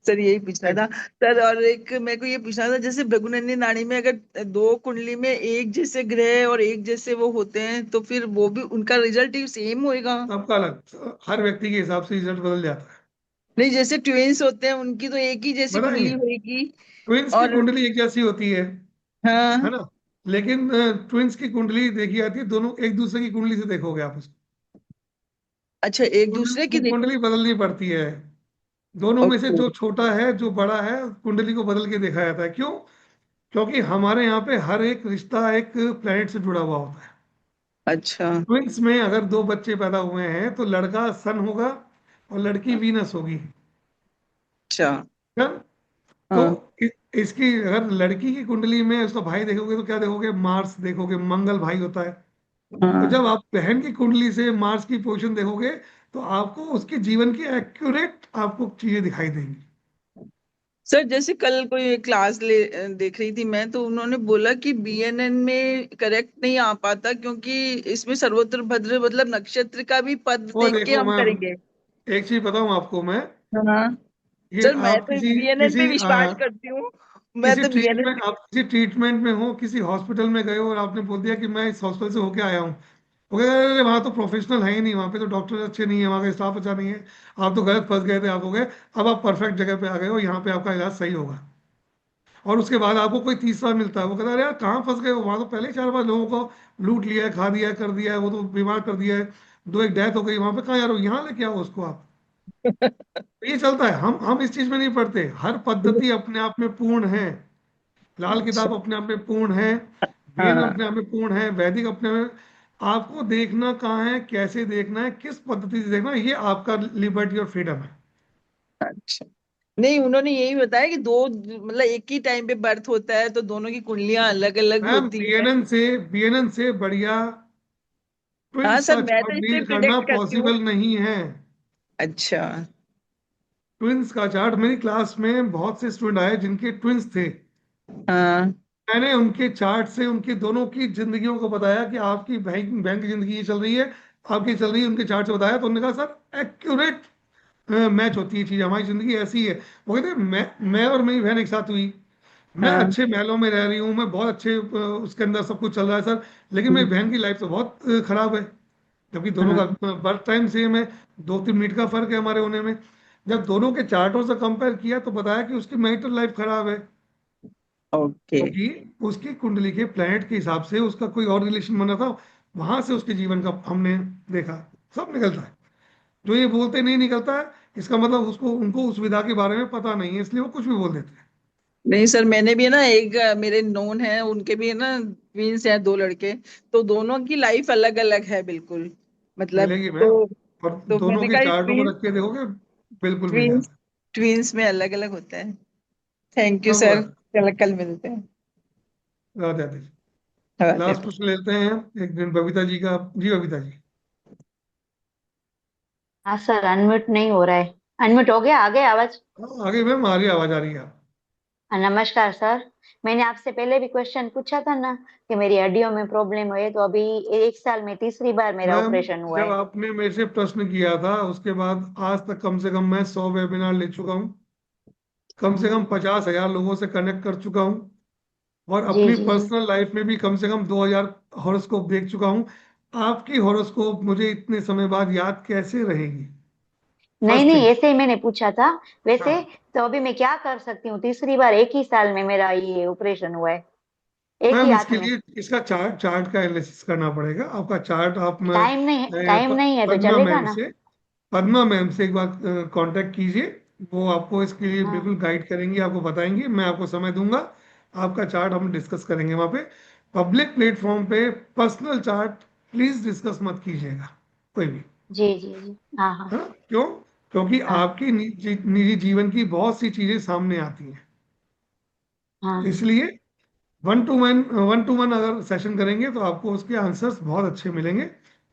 सर यही पूछना थैंक था। सर और एक मेरे को ये पूछना था, जैसे भृगुनंदी नाड़ी में अगर दो कुंडली में एक जैसे ग्रह और एक जैसे वो होते हैं, तो फिर वो भी उनका रिजल्ट ही सेम होएगा? सबका अलग, हर व्यक्ति के हिसाब से रिजल्ट बदल जाता है। नहीं, जैसे ट्विंस होते हैं उनकी तो एक ही जैसी बताएंगे, कुंडली होएगी। ट्विंस की और कुंडली एक जैसी होती है हाँ। ना? लेकिन ट्विंस की कुंडली देखी जाती है, दोनों एक दूसरे की कुंडली से देखोगे आप उसको। अच्छा, एक दूसरे की कुंडली देख। कुंडली बदलनी पड़ती है। दोनों में से ओके। जो छोटा है, जो बड़ा है, कुंडली को बदल के देखा जाता है। क्यों? क्योंकि हमारे यहाँ पे हर एक रिश्ता एक प्लेनेट से जुड़ा हुआ होता है। अच्छा ट्विंस में अगर दो बच्चे पैदा हुए हैं, तो लड़का सन होगा और लड़की वीनस होगी। अच्छा। क्या? तो हाँ इसकी अगर लड़की की कुंडली में उसका भाई देखोगे, तो क्या देखोगे? मार्स देखोगे, मंगल भाई होता है। तो हाँ। जब आप बहन की कुंडली से मार्स की पोजीशन देखोगे, तो आपको उसके जीवन की एक्यूरेट आपको चीजें दिखाई देंगी। सर जैसे कल कोई क्लास देख रही थी मैं, तो उन्होंने बोला कि बीएनएन में करेक्ट नहीं आ पाता क्योंकि इसमें सर्वोत्तर भद्र मतलब नक्षत्र का भी पद वो देख के देखो हम मैम, करेंगे। एक चीज बताऊं आपको मैं, हाँ ये सर, मैं आप तो किसी बीएनएन पे किसी विश्वास करती हूँ। मैं किसी तो बीएनएन ट्रीटमेंट, आप किसी ट्रीटमेंट में हो, किसी हॉस्पिटल में गए हो और आपने बोल दिया कि मैं इस हॉस्पिटल से होके आया हूँ, वो कहते हैं, अरे वहाँ तो प्रोफेशनल है ही नहीं, वहाँ पे तो डॉक्टर अच्छे नहीं है, वहाँ का स्टाफ अच्छा नहीं है, आप तो गलत फंस गए थे, आप हो गए, अब आप परफेक्ट जगह पे आ गए हो, यहाँ पे आपका इलाज सही होगा। और उसके बाद आपको कोई तीसरा मिलता है, वो कहता है, अरे यार कहाँ फंस गए हो, वहाँ तो पहले ही 4 5 लोगों को लूट लिया है, खा दिया है, कर दिया है, वो तो बीमार कर दिया है, दो एक डेथ हो गई, वहाँ पे कहाँ यार हो, यहाँ लेके आओ उसको आप। तो ये चलता है, हम इस चीज में नहीं पढ़ते, हर पद्धति अपने आप में पूर्ण है। लाल अच्छा। किताब अपने आप में पूर्ण है, वेद हाँ। अपने आप में पूर्ण है, वैदिक अपने में। आपको देखना कहाँ है, कैसे देखना है, किस पद्धति से देखना है, ये आपका लिबर्टी और फ्रीडम है। अच्छा, नहीं उन्होंने यही बताया कि दो मतलब एक ही टाइम पे बर्थ होता है तो दोनों की कुंडलियां अलग अलग मैम होती है। बीएनएन से बढ़िया हाँ ट्विंस सर, का मैं चार्ट तो इससे रीड करना प्रिडिक्ट करती हूँ। पॉसिबल नहीं है। अच्छा। ट्विंस का चार्ट, मेरी क्लास में बहुत से स्टूडेंट आए जिनके ट्विंस थे, हाँ। मैंने उनके चार्ट से उनके दोनों की जिंदगियों को बताया कि आपकी बैंक बैंक की जिंदगी ये चल रही है, आपकी चल रही है, उनके चार्ट से बताया, तो उन्होंने कहा सर एक्यूरेट मैच होती है चीज, हमारी जिंदगी ऐसी है। वो कहते हैं, मैं और मेरी बहन एक साथ हुई, मैं हाँ। अच्छे महलों में रह रही हूँ, मैं बहुत अच्छे उसके अंदर सब कुछ चल रहा है सर, लेकिन मेरी बहन की लाइफ तो बहुत खराब है, जबकि दोनों हाँ। का बर्थ टाइम सेम है, 2 3 मिनट का फर्क है हमारे होने में। जब दोनों के चार्टों से कंपेयर किया तो बताया कि उसकी मैरिटल लाइफ खराब है, ओके। क्योंकि उसकी कुंडली के प्लैनेट के हिसाब से उसका कोई और रिलेशन बना था, वहां से उसके जीवन का हमने देखा, सब निकलता है। जो ये बोलते नहीं निकलता है, इसका मतलब उसको उनको उस विधा के बारे में पता नहीं है, इसलिए वो कुछ भी बोल देते हैं। नहीं सर, मैंने भी है ना एक मेरे नोन है, उनके भी है ना ट्विंस हैं, दो लड़के। तो दोनों की लाइफ अलग अलग है बिल्कुल। मतलब मिलेगी मैम, तो और दोनों मैंने के कहा चार्टों को ट्विंस रख के देखोगे, बिल्कुल मिल ट्विंस जाता है। ट्विंस में अलग अलग होता है। थैंक यू सब सर। राधे कल कल मिलते हैं। राधे राधे। राधे लास्ट राधे। क्वेश्चन लेते हैं एक दिन बबीता जी का। जी बबीता जी। हाँ सर, अनम्यूट नहीं हो रहा है। अनम्यूट हो गया, आ गया आवाज। हाँ, आगे मैम आ रही है, आवाज आ रही है आप। हाँ, नमस्कार सर। मैंने आपसे पहले भी क्वेश्चन पूछा था ना कि मेरी हड्डियों में प्रॉब्लम है, तो अभी 1 साल में तीसरी बार मेरा मैम ऑपरेशन हुआ जब है। आपने मेरे से प्रश्न किया था उसके बाद आज तक कम से कम मैं 100 वेबिनार ले चुका हूँ, कम से कम हाँ। 50,000 लोगों से कनेक्ट कर चुका हूँ, और जी अपनी जी जी। पर्सनल लाइफ में भी कम से कम 2,000 हॉरोस्कोप देख चुका हूँ। आपकी हॉरोस्कोप मुझे इतने समय बाद याद कैसे रहेगी? नहीं फर्स्ट नहीं, थिंग। ऐसे ही मैंने पूछा था। वैसे हाँ तो अभी मैं क्या कर सकती हूँ? तीसरी बार एक ही साल में मेरा ये ऑपरेशन हुआ है, एक ही मैम, हाथ इसके में। लिए इसका चार्ट चार्ट का एनालिसिस करना पड़ेगा, आपका चार्ट आप टाइम नहीं है तो पद्मा चलेगा मैम ना? से, पद्मा मैम से एक बार कांटेक्ट कीजिए, वो आपको इसके लिए हाँ। बिल्कुल गाइड करेंगी, आपको बताएंगी, मैं आपको समय दूंगा, आपका चार्ट हम डिस्कस करेंगे वहाँ पे। पब्लिक प्लेटफॉर्म पे पर्सनल चार्ट प्लीज डिस्कस मत कीजिएगा कोई भी। जी जी जी। हाँ हाँ। हाँ क्यों? क्योंकि हाँ आपकी निजी जीवन की बहुत सी चीजें सामने आती हैं, हाँ। इसलिए 1 to 1 अगर सेशन करेंगे तो आपको उसके आंसर्स बहुत अच्छे मिलेंगे,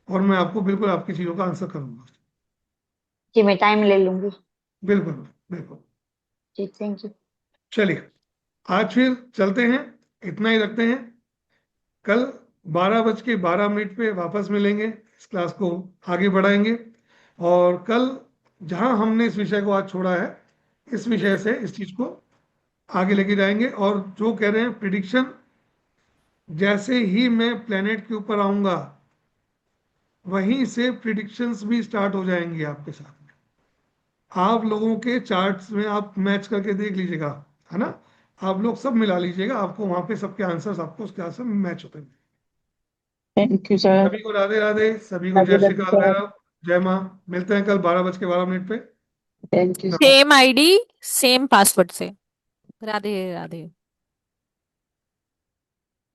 और मैं आपको बिल्कुल आपकी चीज़ों का आंसर करूंगा। जी, मैं टाइम ले लूंगी। बिल्कुल बिल्कुल। जी, थैंक यू। चलिए, आज फिर चलते हैं, इतना ही रखते हैं। कल 12:12 पे वापस मिलेंगे, इस क्लास को आगे बढ़ाएंगे, और कल जहां हमने इस विषय को आज छोड़ा है, इस विषय से इस चीज को आगे लेके जाएंगे, और जो कह रहे हैं प्रिडिक्शन, जैसे ही मैं प्लेनेट के ऊपर आऊंगा वहीं से प्रिडिक्शंस भी स्टार्ट हो जाएंगी आपके साथ में, आप लोगों के चार्ट्स में आप मैच करके देख लीजिएगा, है ना, आप लोग सब मिला लीजिएगा, आपको वहां पे सबके आंसर्स आपको उसके आंसर मैच होते हैं। Thank you sir. सभी को राधे राधे, सभी को राधे जय श्री राधे काल सर। भैरव, जय माँ। मिलते हैं कल 12:12 पे। Thank you sir. नमस्कार। सेम आईडी, सेम पासवर्ड से। राधे राधे।